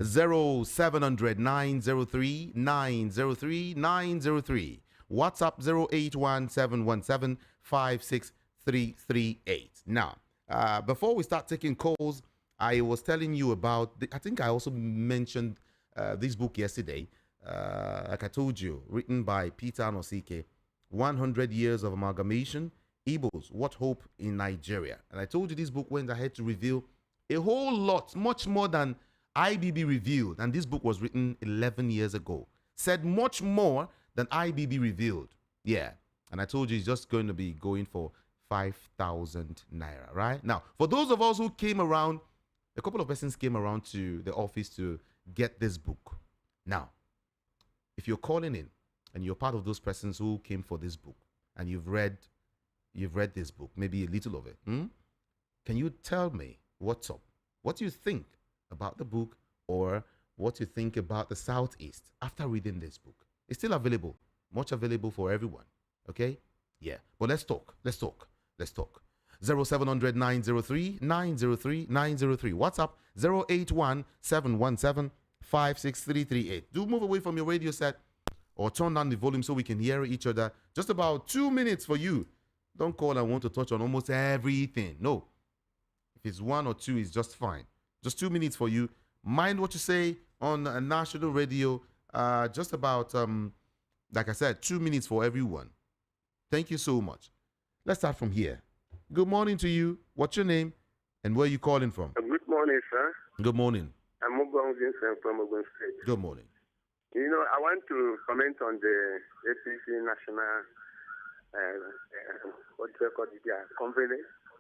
0700 903 903 903. WhatsApp 081 717 56338. Now, before we start taking calls, I was telling you about, I think I also mentioned this book yesterday, like I told you, written by Peter Anosike, 100 Years of Amalgamation, Igbos, What Hope in Nigeria. And I told you this book went ahead to reveal a whole lot, much more than IBB revealed. And this book was written 11 years ago. Said much more than IBB revealed. Yeah. And I told you it's just going to be going for 5,000 naira, right? Now, for those of us who came around, a couple of persons came around to the office to get this book. Now, if you're calling in and you're part of those persons who came for this book and you've read this book, maybe a little of it, can you tell me what's up? What do you think about the book, or what you think about the Southeast after reading this book? It's still available, much available for everyone. Okay? Yeah. But let's talk. 0700 903 903 903. WhatsApp 081 717 56338. Do move away from your radio set or turn down the volume so we can hear each other. Just about 2 minutes for you. Don't call and want to touch on almost everything. No. If it's 1 or 2, it's just fine. Just 2 minutes for you. Mind what you say on a national radio. Just about, like I said, 2 minutes for everyone. Thank you so much. Let's start from here. Good morning to you. What's your name and where are you calling from? Good morning, sir. Good morning. I'm Ogbon Vincent from Ogun State. Good morning. I want to comment on the APC national,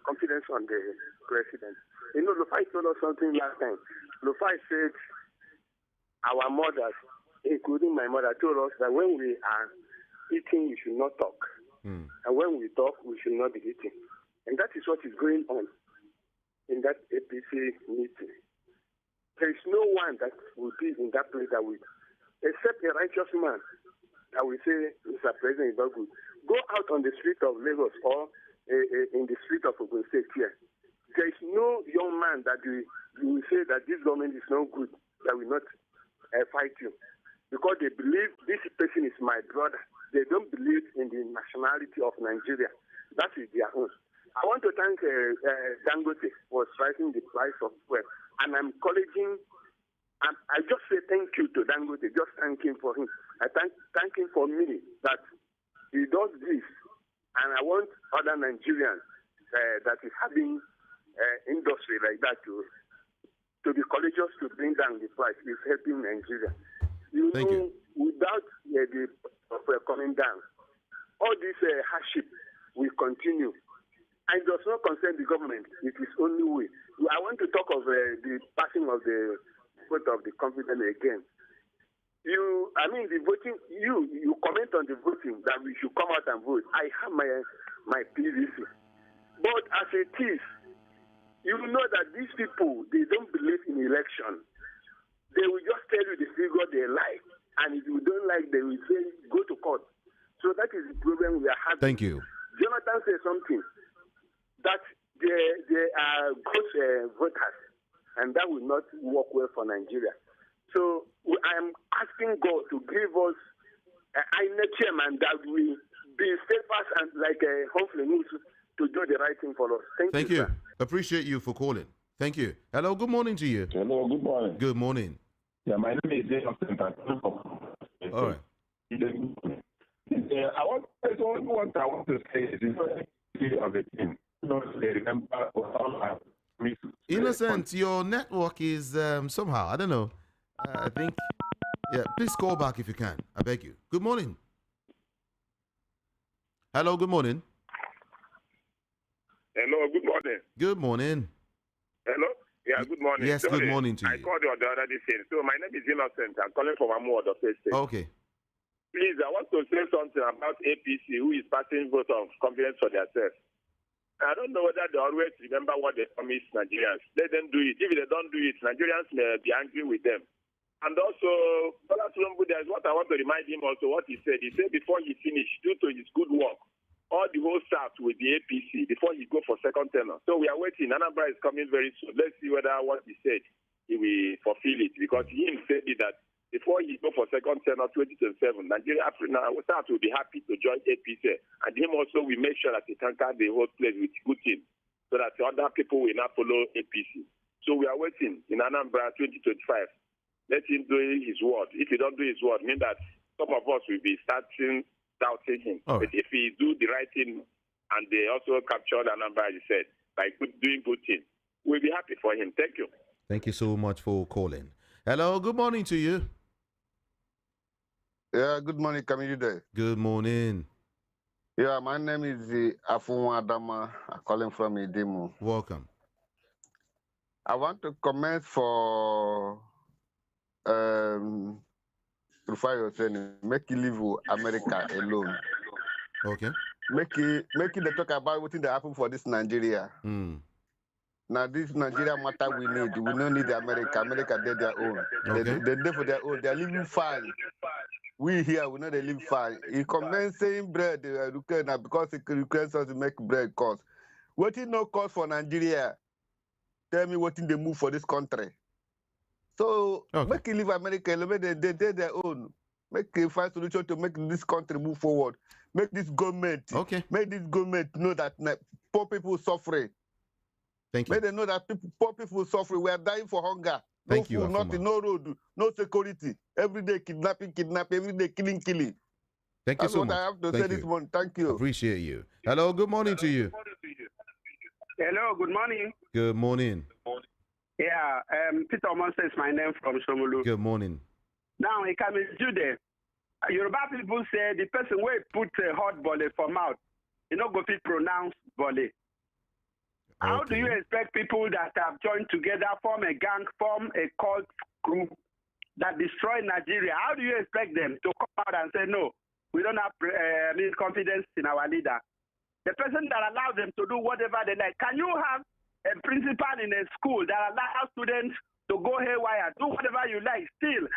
confidence on the president. Lufai told us something last time. Lufai said our mothers, including my mother, told us that when we are eating, we should not talk. And when we talk, we should not be eating. And that is what is going on in that APC meeting. There is no one that will be in that place that will, except a righteous man that will say, Mr. President is not good. Go out on the street of Lagos or in the street of Ogun State here. There is no young man that will say that this government is not good, that will not fight you. Because they believe this person is my brother. They don't believe in the nationality of Nigeria. That is their own. I want to thank Dangote for striking the price of fuel. And I'm encouraging, I just say thank you to Dangote, just thank him for him. I thank him for me that he does this. And I want other Nigerians that is having industry like that to be courageous to bring down the price. It's helping Nigeria. Thank you. Without the coming down, all this hardship will continue. And it does not concern the government. It is only way. I want to talk of the passing of the vote of the confidence again. The voting, you comment on the voting that we should come out and vote. I have my PDP. But as it is, you know that these people, they don't believe in election. They will just tell you the figure they like. And if you don't like, they will say, go to court. So that is the problem we are having. Thank you. Jonathan said something that they are good voters, and that will not work well for Nigeria. So I am asking God to give us an chairman that will be steadfast and like a Humphrey News to do the right thing for us. Thank you. Sir. Appreciate you for calling. Thank you. Hello, good morning to you. Hello, good morning. Good morning. Yeah, my name is Aide. All right. I want to say is of the team. They remember all our Innocent, your network is somehow, I don't know. I think, yeah, please call back if you can. I beg you. Good morning. Hello, good morning. Hello, good morning. Good morning. Hello? Yeah, good morning. Yes, good morning to you. I called you the other day. So my name is Innocent. I'm calling from Amu of State. Okay. Please, I want to say something about APC, who is passing vote of confidence for themselves. I don't know whether they always remember what they promised Nigerians. Let them do it. If they don't do it, Nigerians may be angry with them. And also, Tinubu, there's what I want to remind him also what he said. He said before he finished, due to his good work, all the whole South with the APC before he go for second tenure. So we are waiting. Anambra is coming very soon. Let's see whether what he said, he will fulfill it. Because he said that before he go for second tenure 2027, Nigeria, South will be happy to join APC. And him also will make sure that he can carry the whole place with good team so that the other people will not follow APC. So we are waiting in Anambra 2025. Let him do his word. If he don't do his word, mean that some of us will be starting doubting him. Right. But if he do the right thing and they also capture the number, as you said, by doing good things, we'll be happy for him. Thank you. Thank you so much for calling. Hello, good morning to you. Yeah, good morning, Kamide. Good morning. Yeah, my name is Afunwa Adama. I'm calling from Idimo. Welcome. I want to comment for Rufai Hussein, make you leave America alone. Okay. Make it they talk about what they happen for this Nigeria. Now this Nigeria matter we need. We don't need America. America did their own. Okay. They did for their own. They're living fine. We here, we know they live fine. He comments saying bread, because he requires us to make bread cost. What is no cost for Nigeria? Tell me what in the move for this country. So make it leave America, they did their own. Make a find solution to make this country move forward. Make this government, make this government know that poor people suffering. Thank you. Make them know that poor people suffering. We are dying for hunger. No Thank food, you, nothing, no road, no security. Every day kidnapping, every day killing. Thank you so much. That's what I have to say this morning. Thank you. Appreciate you. Hello, good morning to you. Hello, good morning. Good morning. Yeah, Peter Omonse is my name from Somolu. Good morning. Now, it can be Jude. Yoruba people say the person will put a hot volley for mouth. You know, go fit pronounce volley. How do you expect people that have joined together, form a gang, form a cult group that destroy Nigeria? How do you expect them to come out and say, no, we don't have confidence in our leader? The person that allows them to do whatever they like. Can you have a principal in a school that allows students to go haywire, do whatever you like, steal,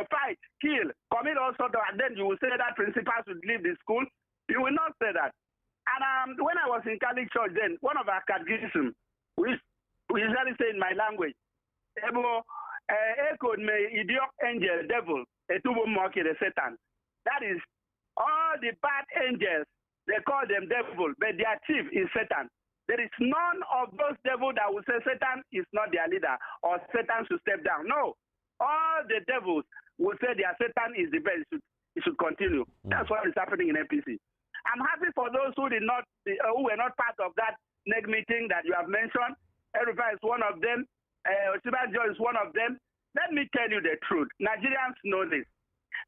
fight, kill, commit all sorts of, and then you will say that principal should leave the school? You will not say that. And when I was in Catholic Church then, one of our catechism, we usually say in my language, idiot angel, devil, the Satan. That is, all the bad angels, they call them devil, but their chief is Satan. There is none of those devils that will say Satan is not their leader or Satan should step down. No. All the devils will say their Satan is the best. it should continue. That's what is happening in APC. I'm happy for those who who were not part of that NEG meeting that you have mentioned. Everybody is one of them. Osibanjo is one of them. Let me tell you the truth. Nigerians know this.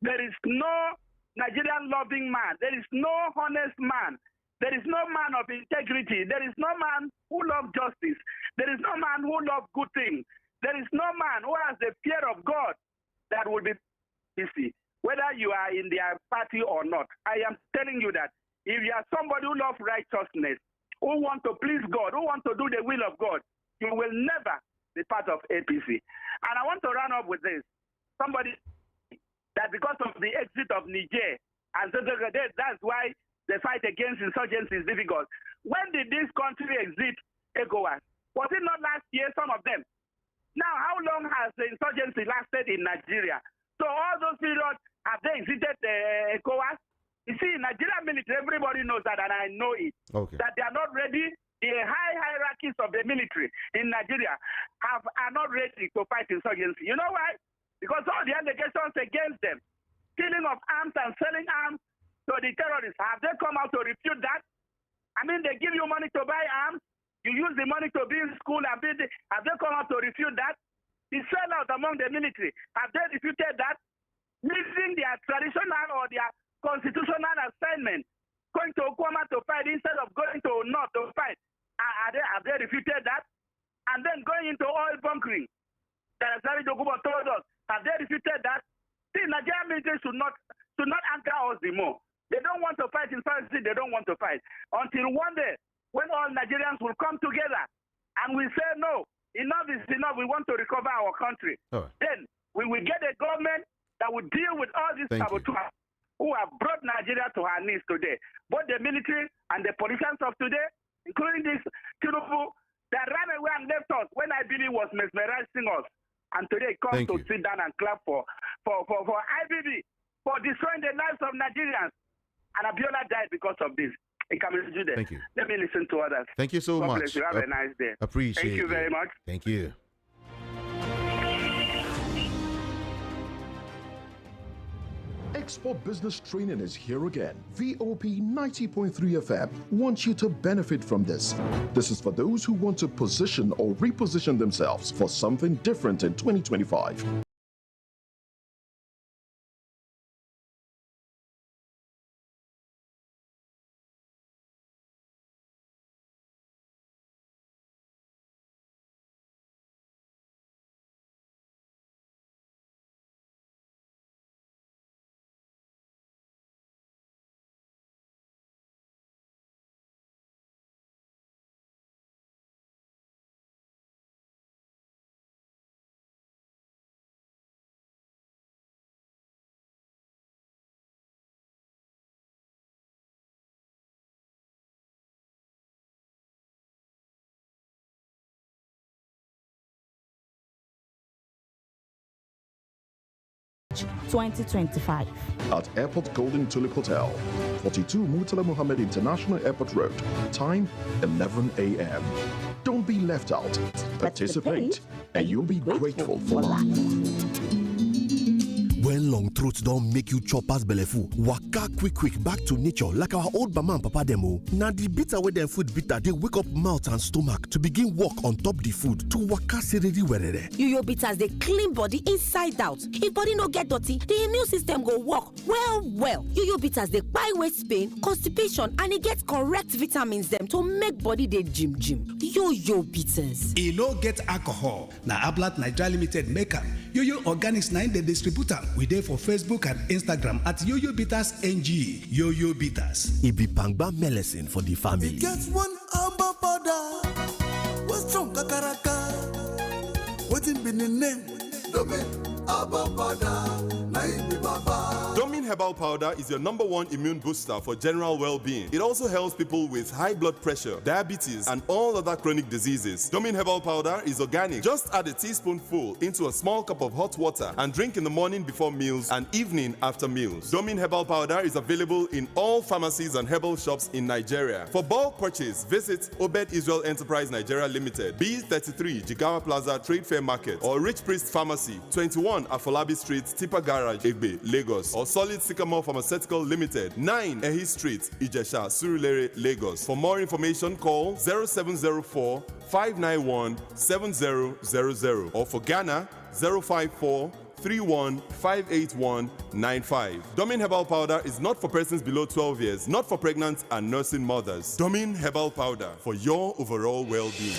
There is no Nigerian loving man. There is no honest man. There is no man of integrity. There is no man who loves justice. There is no man who loves good things. There is no man who has the fear of God that will be easy, whether you are in their party or not. I am telling you that if you are somebody who loves righteousness, who want to please God, who want to do the will of God, you will never be part of APC. And I want to run up with this. Somebody that because of the exit of Niger, and that's why the fight against insurgency is difficult. When did this country exit ECOWAS? Was it not last year, some of them? Now, how long has the insurgency lasted in Nigeria? So all those periods, have they exited ECOWAS? You see, Nigerian military, everybody knows that, and I know it, that they are not ready. The high hierarchies of the military in Nigeria are not ready to fight insurgency. You know why? Because all the allegations against them, stealing of arms and selling arms to the terrorists, have they come out to refute that? I mean, they give you money to buy arms, you use the money to build school and build it. Have they come out to refute that? The sellout among the military, have they refuted that? Leaving their traditional or their constitutional assignment, going to Okwama to fight instead of going to North to fight. Have they refuted that? And then going into oil bunkering. That Azari Dokubo told us, have they refuted that? See, Nigerian military should not anchor us the more. They don't want to fight insurgency, they don't want to fight. Until one day, when all Nigerians will come together and we say, no, enough is enough, we want to recover our country. Then we will get a government that will deal with all these saboteurs who have brought Nigeria to her knees today. Both the military and the politicians of today, including this Tinubu, that ran away and left us when I believe was mesmerizing us. And today comes to sit down and clap for IBB, for destroying the lives of Nigerians. And Abiola died because of this. Thank you. Let me listen to others. Thank you so God much. Bless you. Have a nice day. Appreciate it. Thank you very much. Thank you. Export Business Training is here again. VOP 90.3 FM wants you to benefit from this. This is for those who want to position or reposition themselves for something different in 2025. (2025) At Airport Golden Tulip Hotel, 42 Murtala Mohammed International Airport Road. Time 11 a.m. Don't be left out. Participate, and you'll be grateful for life. When long throats don't make you chop as belleful, waka quick back to nature like our old mama and papa demo. Now the bitter way them food bitter, they wake up mouth and stomach to begin walk on top the food to waka seredi werere. Yo bitters they clean body inside out. If body no get dirty, the immune system go work well. Yo bitters they buy waist pain, constipation, and it gets correct vitamins them to make body they gym. Yo bitters. E no get alcohol. Na Ablat Nigeria Limited maker. Yo Organics 9 the distributor. We there for Facebook and Instagram at Yo Bitters NG. Yo Bitters. It be pangba medicine for the family. It gets one abba powder. What's strong kakaraka? What's in the name? Domin abba powder. Domin Herbal Powder is your #1 immune booster for general well-being. It also helps people with high blood pressure, diabetes, and all other chronic diseases. Domin Herbal Powder is organic. Just add a teaspoonful into a small cup of hot water and drink in the morning before meals and evening after meals. Domin Herbal Powder is available in all pharmacies and herbal shops in Nigeria. For bulk purchase, visit Obed Israel Enterprise Nigeria Limited, B33 Jigawa Plaza Trade Fair Market, or Rich Priest Pharmacy, 21 1 Afolabi Street, Tipper Garage, Egbe, Lagos, or Solid Sycamore Pharmaceutical Limited, 9 Ehi Street, Ijesha, Surulere, Lagos. For more information, call 0704 591 7000 or for Ghana 054 31-581-95. Domin Herbal Powder is not for persons below 12 years, not for pregnant and nursing mothers. Domin Herbal Powder for your overall well-being.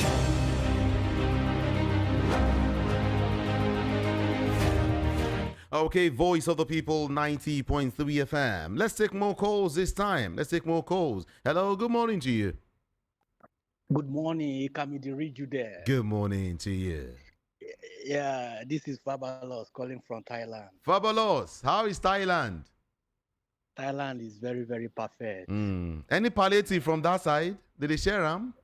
Okay, Voice of the People, 90.3 FM. Let's take more calls this time. Hello, good morning to you. Good morning, Kamidi Riju there. Good morning to you. Yeah, this is Fabalos calling from Thailand. Fabalos, how is Thailand? Thailand is very, very perfect. Any palliative from that side? Did they share them?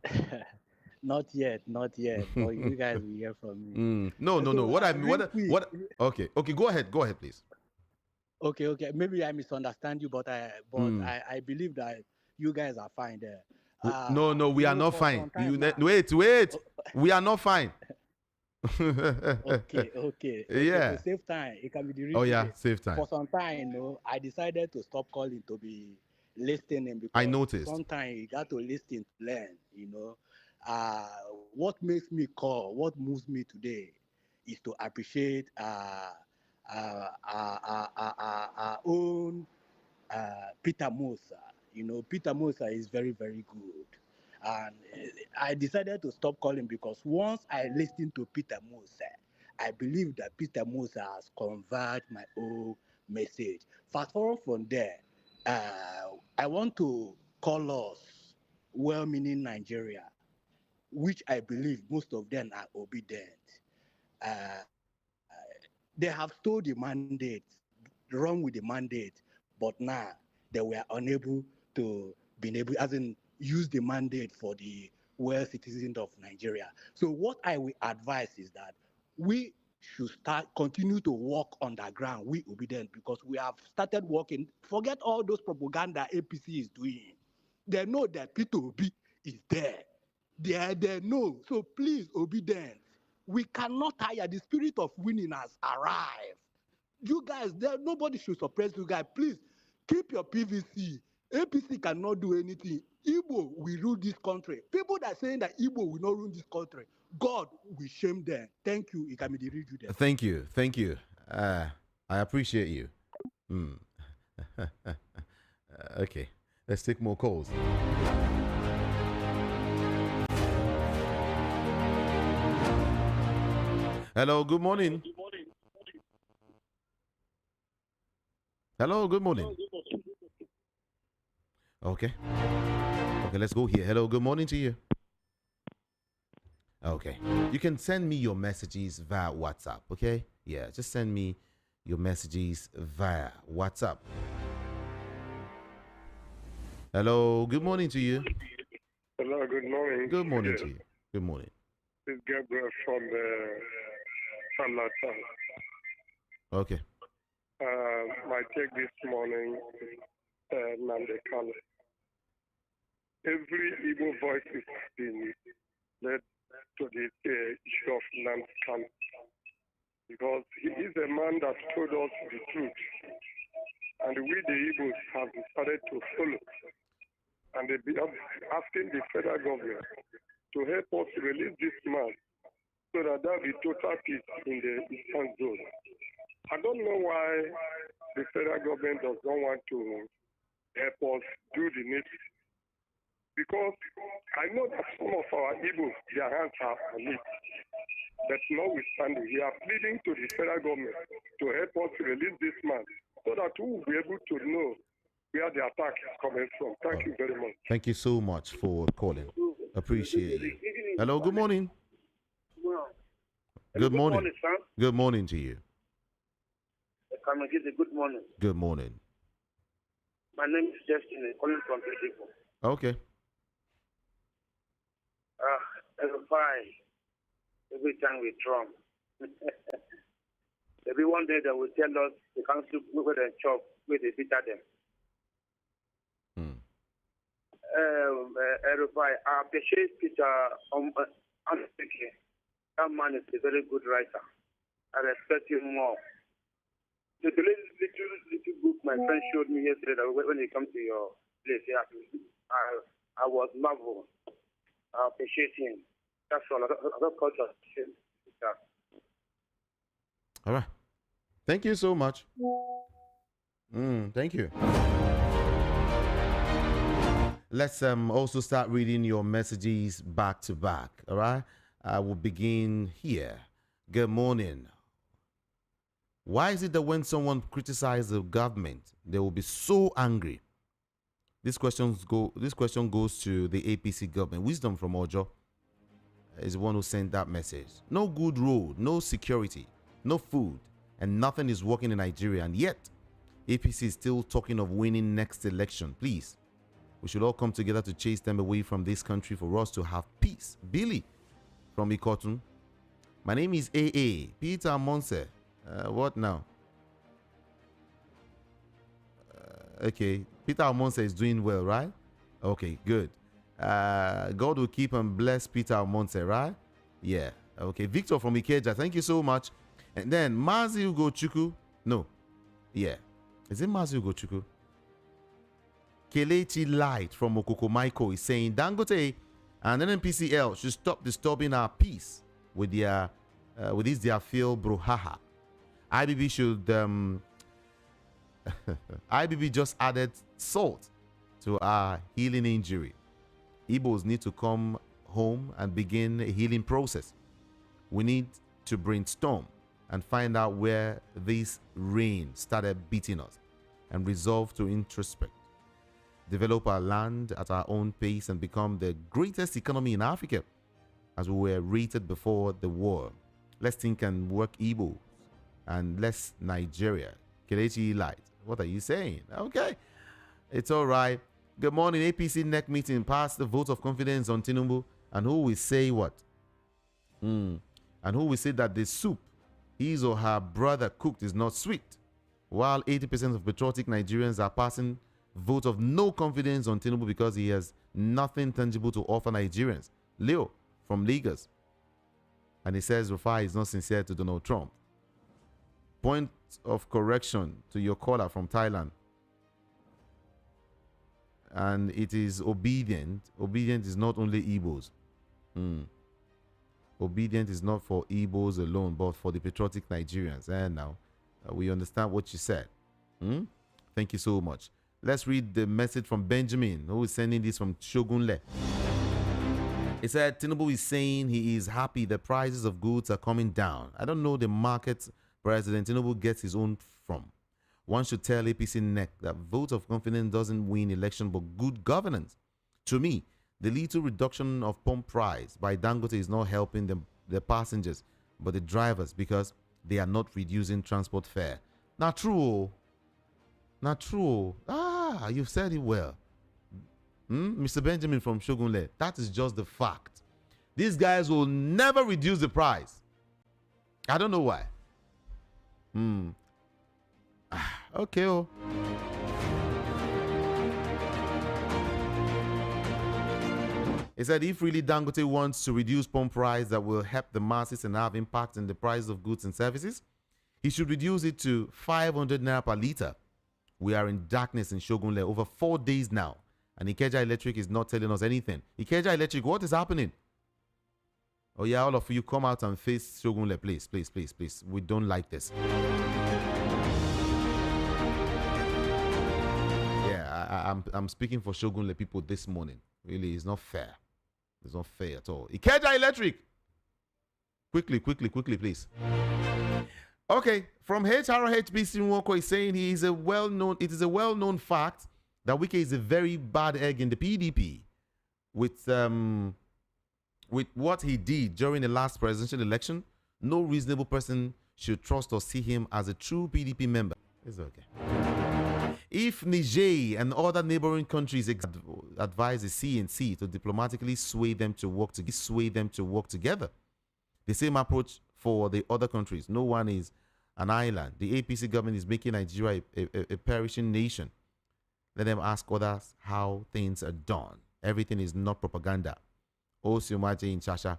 Not yet. But you guys will hear from me. No. Okay, go ahead, please. Okay. Maybe I misunderstand you, but I believe that you guys are fine there. No, we are not fine. Wait. We are not fine. Okay. Yeah. Save time. It can be the reason. Save time. For some time, I decided to stop calling to be listening because I noticed. sometimes you got to listen to learn. What makes me call, what moves me today, is to appreciate our own Peter Mosa. Peter Mosa is very, very good. And I decided to stop calling because once I listened to Peter Mosa, I believe that Peter Mosa has conveyed my own message. Fast forward from there, I want to call us well-meaning Nigeria, which I believe most of them are obedient. They have stole the mandate, wrong with the mandate, but now they were unable to use the mandate for the well citizens of Nigeria. So what I will advise is that we should continue to work underground, we obedient, because we have started working. Forget all those propaganda APC is doing. They know that P2B is there. They know. So please, obedient. We cannot tire. The spirit of winning has arrived. You guys, nobody should suppress you guys. Please, keep your PVC. APC cannot do anything. Igbo will rule this country. People that are saying that Igbo will not rule this country, God will shame them. Thank you, Ikamidi Riju. Thank you. I appreciate you. Okay, let's take more calls. Hello, good morning. Hello, good morning. Okay, let's go here. Hello, good morning to you. Okay, you can send me your messages via WhatsApp, okay? Yeah, just send me your messages via WhatsApp. Hello, good morning to you. Hello, good morning. Good morning to you. Good morning. This is Gabriel from Latin. Okay. My take this morning is Nande Kale. Every Igbo voice is being led to the issue of Nande Kale because he is a man that told us the truth, and we the Igbos have decided to follow, and they be asking the federal government to help us release this man so that there will be total peace in the eastern zone. I don't know why the federal government does not want to help us do the needs, because I know that some of our Igbos, their hands are on it. But notwithstanding, we are pleading to the federal government to help us release this man so that we will be able to know where the attack is coming from. Thank you very much. Thank you so much for calling. Appreciate you. Hello, good morning. Good morning. Good morning to you. Good morning. Good morning. My name is Justin, calling from PDP. Okay. Fine. Every time we Trump. Every one day they will tell us the council move and chop where they beat at them. I appreciate Peter. That man is a very good writer. I respect you more. The little book my friend showed me yesterday that when he come to your place, yeah, I was marveled. I appreciate him. That's all. I don't culture. All right. Thank you so much. Thank you. Let's also start reading your messages back to back. All right. I will begin here. Good morning. Why is it that when someone criticizes the government, they will be so angry? This question goes to the APC government. Wisdom from Ojo is the one who sent that message. No good road, no security, no food, and nothing is working in Nigeria. And yet, APC is still talking of winning next election. Please, we should all come together to chase them away from this country for us to have peace. Billy from Ikotun. My name is AA. Peter Monse. What now? Okay. Peter Almonse is doing well, right? Okay, good. God will keep and bless Peter Almonse, right? Yeah. Okay. Victor from Ikeja, thank you so much. And then Mazi Ugo Chuku. No. Yeah. Is it Mazi Ugo Chuku? Kelechi Light from Okoko Michael is saying Dangote and NNPCL should stop disturbing our peace with their field brouhaha. IBB should IBB just added salt to our healing injury. Igbos need to come home and begin a healing process. We need to brainstorm and find out where this rain started beating us and resolve to introspect, develop our land at our own pace and become the greatest economy in Africa as we were rated before the war. Let's think and work Igbo and less Nigeria. Kelechi Light, what are you saying? Okay, it's all right. Good morning. APC NEC meeting passed the vote of confidence on Tinubu. And who will say what? And who will say that the soup his or her brother cooked is not sweet? While 80% of patriotic Nigerians are passing vote of no confidence on Tinubu because he has nothing tangible to offer Nigerians. Leo from Lagos. And he says Rufai is not sincere to Donald Trump. Point of correction to your caller from Thailand. And it is obedient. Obedient is not only Igbos. Obedient is not for Igbos alone, but for the patriotic Nigerians. And now we understand what you said. Thank you so much. Let's read the message from Benjamin, who is sending this from Shogunle. He said, Tinubu is saying he is happy the prices of goods are coming down. I don't know the market President Tinubu gets his own from. One should tell APC NEC that vote of confidence doesn't win election but good governance. To me, the little reduction of pump price by Dangote is not helping the passengers but the drivers because they are not reducing transport fare. Not true. Not true. You've said it well. Mr. Benjamin from Shogunle, that is just the fact. These guys will never reduce the price. I don't know why. Okay. He said if really Dangote wants to reduce pump price that will help the masses and have impact in the price of goods and services, he should reduce it to 500 naira per liter. We are in darkness in Shogunle over 4 days now, and Ikeja Electric is not telling us anything. Ikeja Electric, what is happening? Oh yeah, all of you come out and face Shogunle, please, please, please, please. We don't like this. Yeah, I'm speaking for Shogunle people this morning. Really, it's not fair. It's not fair at all. Ikeja Electric, quickly, please. Okay, from HRHBC Nwoko is saying it is a well-known fact that Wike is a very bad egg in the PDP. With what he did during the last presidential election, no reasonable person should trust or see him as a true PDP member. It's okay. If Niger and other neighboring countries advise the CNC to diplomatically sway them to work together, the same approach for the other countries. No one is an island. The APC government is making Nigeria a perishing nation. Let them ask others how things are done. Everything is not propaganda. Osiumaje in Chasha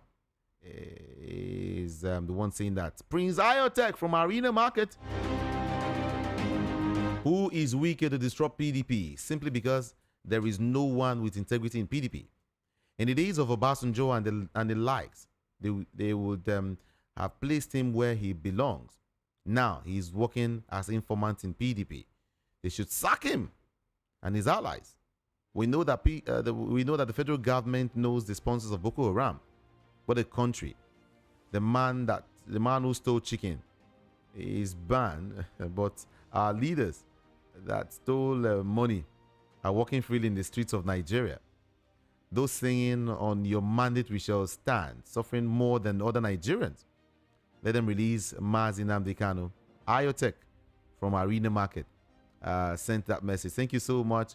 is the one saying that. Prince Iotech from Arena Market. Who is Wike to disrupt PDP? Simply because there is no one with integrity in PDP. In the days of Obasanjo and the likes, they would have placed him where he belongs. Now he's working as informant in PDP. They should sack him and his allies. We know that the federal government knows the sponsors of Boko Haram. But the country, the man who stole chicken is banned. But our leaders that stole money are walking freely in the streets of Nigeria. Those singing on your mandate we shall stand, suffering more than other Nigerians. Let them release Mazi Nnamdi Kanu. Iotech from Arena Market sent that message. Thank you so much.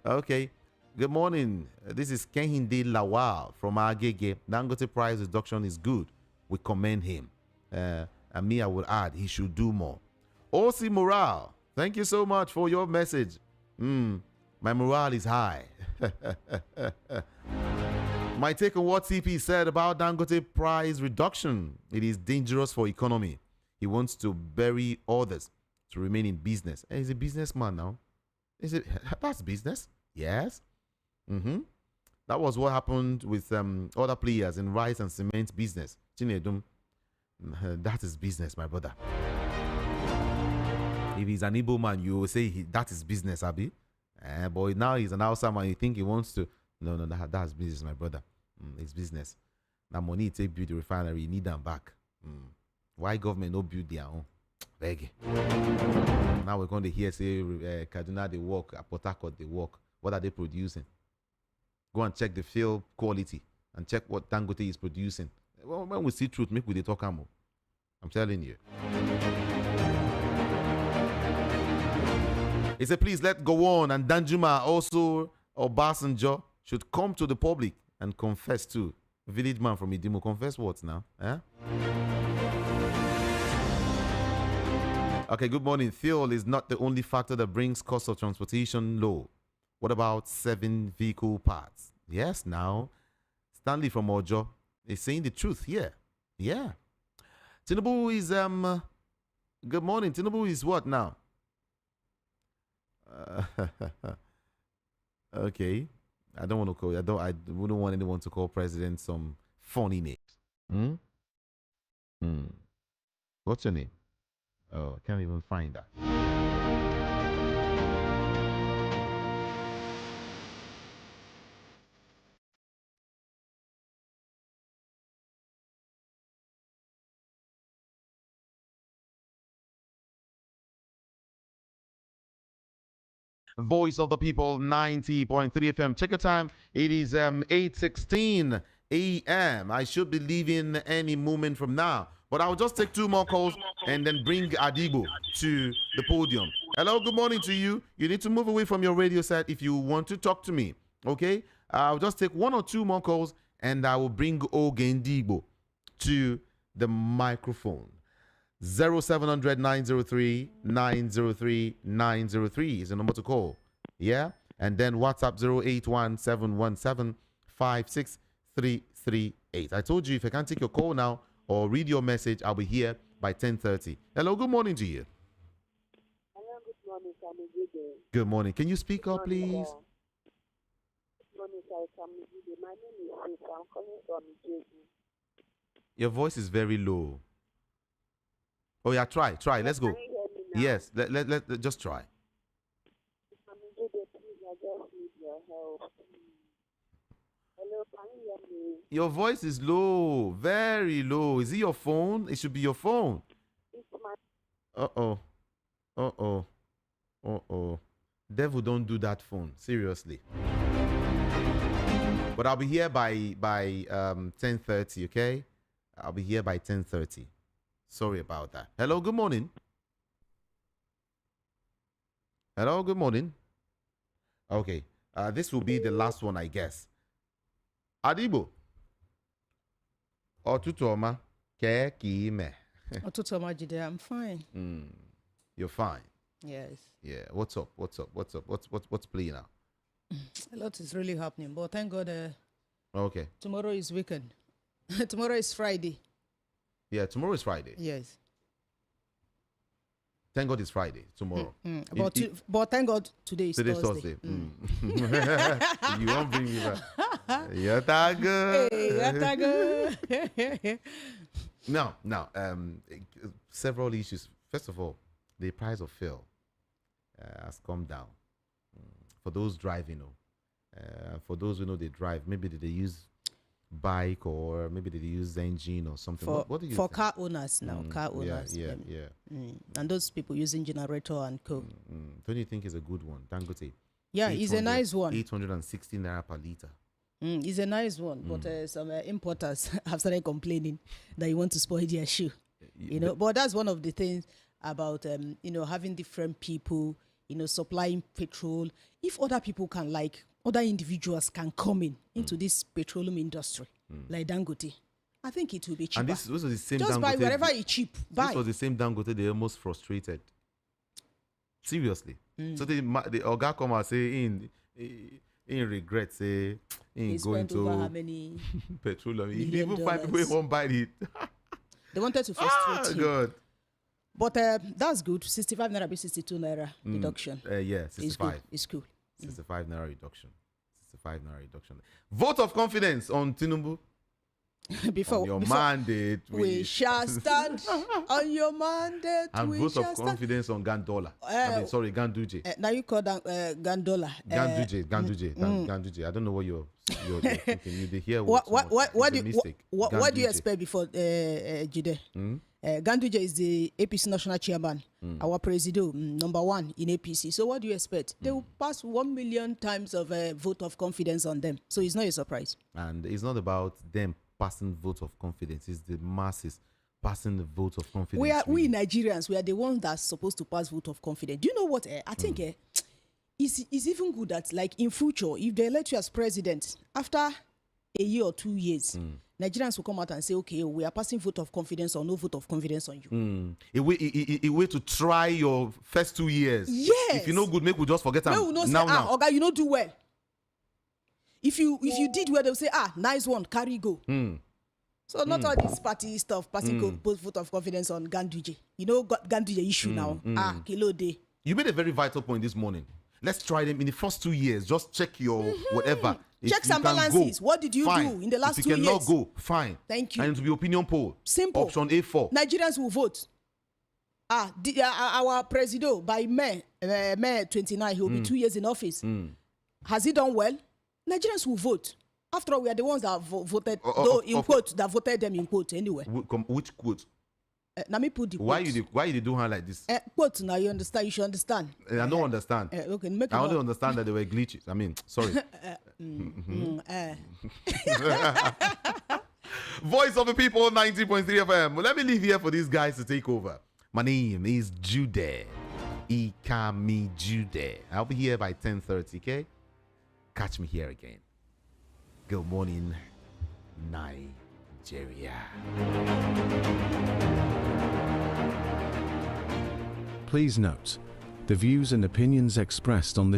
Okay. Good morning. This is Kehinde Lawal from Agege. Dangote price reduction is good. We commend him. And me, I would add, he should do more. OC Morale, thank you so much for your message. My morale is high. My take on what CP said about Dangote price reduction. It is dangerous for economy. He wants to bury others to remain in business. And he's a businessman now. That's business? Yes. That was what happened with other players in rice and cement business. Chinedum, that is business, my brother. If he's an Igbo man, you will say that is business, Abi. But now he's an Hausa man. You think he wants to? No, that's business, my brother. It's business. Now money take build the refinery. You need them back. Why government no build their own? Beg. Now we're going to hear say Kaduna they work, Port Harcourt they work. What are they producing? Go and check the field quality and check what Dangote is producing. Well, when we see truth, make we they talk more. I'm telling you. He said, please let go on. And Danjuma also, Obasanjo, should come to the public and confess too. Village man from Idimo, confess what now? Okay, good morning. Fuel is not the only factor that brings cost of transportation low. What about 7 vehicle parts? Yes, now. Stanley from Ojo is saying the truth here. Yeah. Tinubu is, good morning. Tinubu is what now? Okay. I don't want to call, I wouldn't want anyone to call president some funny names. What's your name? Oh, I can't even find that. Voice of the People, 90.3 FM. Check your time. It is 8:16 a.m. I should be leaving any moment from now. But I'll just take 2 more calls and then bring Adibo to the podium. Hello, good morning to you. You need to move away from your radio set if you want to talk to me. Okay? I'll just take 1 or 2 more calls and I will bring Ogendibo to the microphone. 0700 903 903 903 is the number to call. Yeah? And then WhatsApp 081 717 56338. I told you if I can't take your call now or read your message, I'll be here by 10:30. Hello, good morning to you. Hello, good morning, Samijide. Good morning. Can you speak up, please? Good morning, Samijide. My name is Faith. I'm calling from Jeju. Your voice is very low. Oh yeah, try. Let's go. Can you hear me now? Yes, let just try. Samijide, please, I just need your help. Hello, can you hear me? Your voice is low, very low. Is it your phone? It should be your phone. It's my... Uh-oh. Devil, don't do that phone. Seriously. But I'll be here by 10:30, okay? I'll be here by 10:30. Sorry about that. Hello, good morning. Hello, good morning. Okay. This will be the last one, I guess. Adibo. Otutoma. Kekime. Otutoma Jide, I'm fine. You're fine. Yes. Yeah. What's up? What's playing now? A lot is really happening, but thank God. Okay. Tomorrow is weekend. Tomorrow is Friday. Yeah, tomorrow is Friday. Yes. Thank God it's Friday tomorrow. But thank God today is Thursday. You won't bring me back. Yatago. Hey, Now, several issues. First of all, the price of fuel has come down. For those driving, for those who know they drive, maybe they use bike or maybe they use engine or something. What do you think? Car owners now? Car owners. Yeah. And those people using generator and co. Don't you think it's a good one, Dangote? Yeah, it's a nice one. 860 naira per liter. It's a nice one, but some importers have started complaining that you want to spoil their shoe. But that's one of the things about having different people, supplying petrol. If other people can, like other individuals can come into this petroleum industry, like Dangote, I think it will be cheaper. And this was the same Just Dangote. buy wherever it's cheap. Buy. This was the same Dangote they almost frustrated. Seriously. So the Oga come and say in regret, say in going to how many petroleum. Even find people who won't buy it. They wanted to frustrate you. God. But that's good. 65 naira be 62 naira reduction. Yeah, 65. It's cool. 65 naira reduction. 65 naira reduction. Vote of confidence on Tinubu. Before your mandate, we shall stand on your mandate. And vote of confidence on Gandola. Ganduje. Now you call that Gandola. Ganduje. I don't know what you're thinking. You hear what do you expect before Jide? Ganduje is the APC national chairman, our president, number one in APC. So what do you expect? They will pass 1 million times of a vote of confidence on them. So it's not a surprise. And it's not about them passing vote of confidence. It's the masses passing the vote of confidence. We Nigerians, we are the ones that's supposed to pass vote of confidence. Do you know what? I think it's even good that, like, in future, if they elect you as president, after a year or 2 years, Nigerians will come out and say, okay, we are passing vote of confidence or no vote of confidence on you. A way to try your first 2 years. Yes. If you know good, make we just forget them. No, now. Okay, you don't do well. If you did well, they'll say, nice one, carry go. So not all this party stuff, passing vote of confidence on Ganduje. Ganduje issue now. Kilo day. You made a very vital point this morning. Let's try them in the first 2 years. Just check your whatever. Checks and balances. What did you do in the last 2 years? If you cannot go, fine. Thank you. And it will be opinion poll. Simple. Option A4. Nigerians will vote. Our president, by May 29, he will be 2 years in office. Has he done well? Nigerians will vote. After all, we are the ones that voted, that voted them in quote anyway. Which quote? Now me put the quote. Why you do her like this? Quote, now you understand. You should understand. I don't understand. Okay, I only understand that there were glitches. I mean, sorry. Voice of the People, 90.3 FM. Well, let me leave here for these guys to take over. My name is Jude. Ikami Jude. I'll be here by 10:30, okay? Catch me here again. Good morning, Nigeria. Please note, the views and opinions expressed on this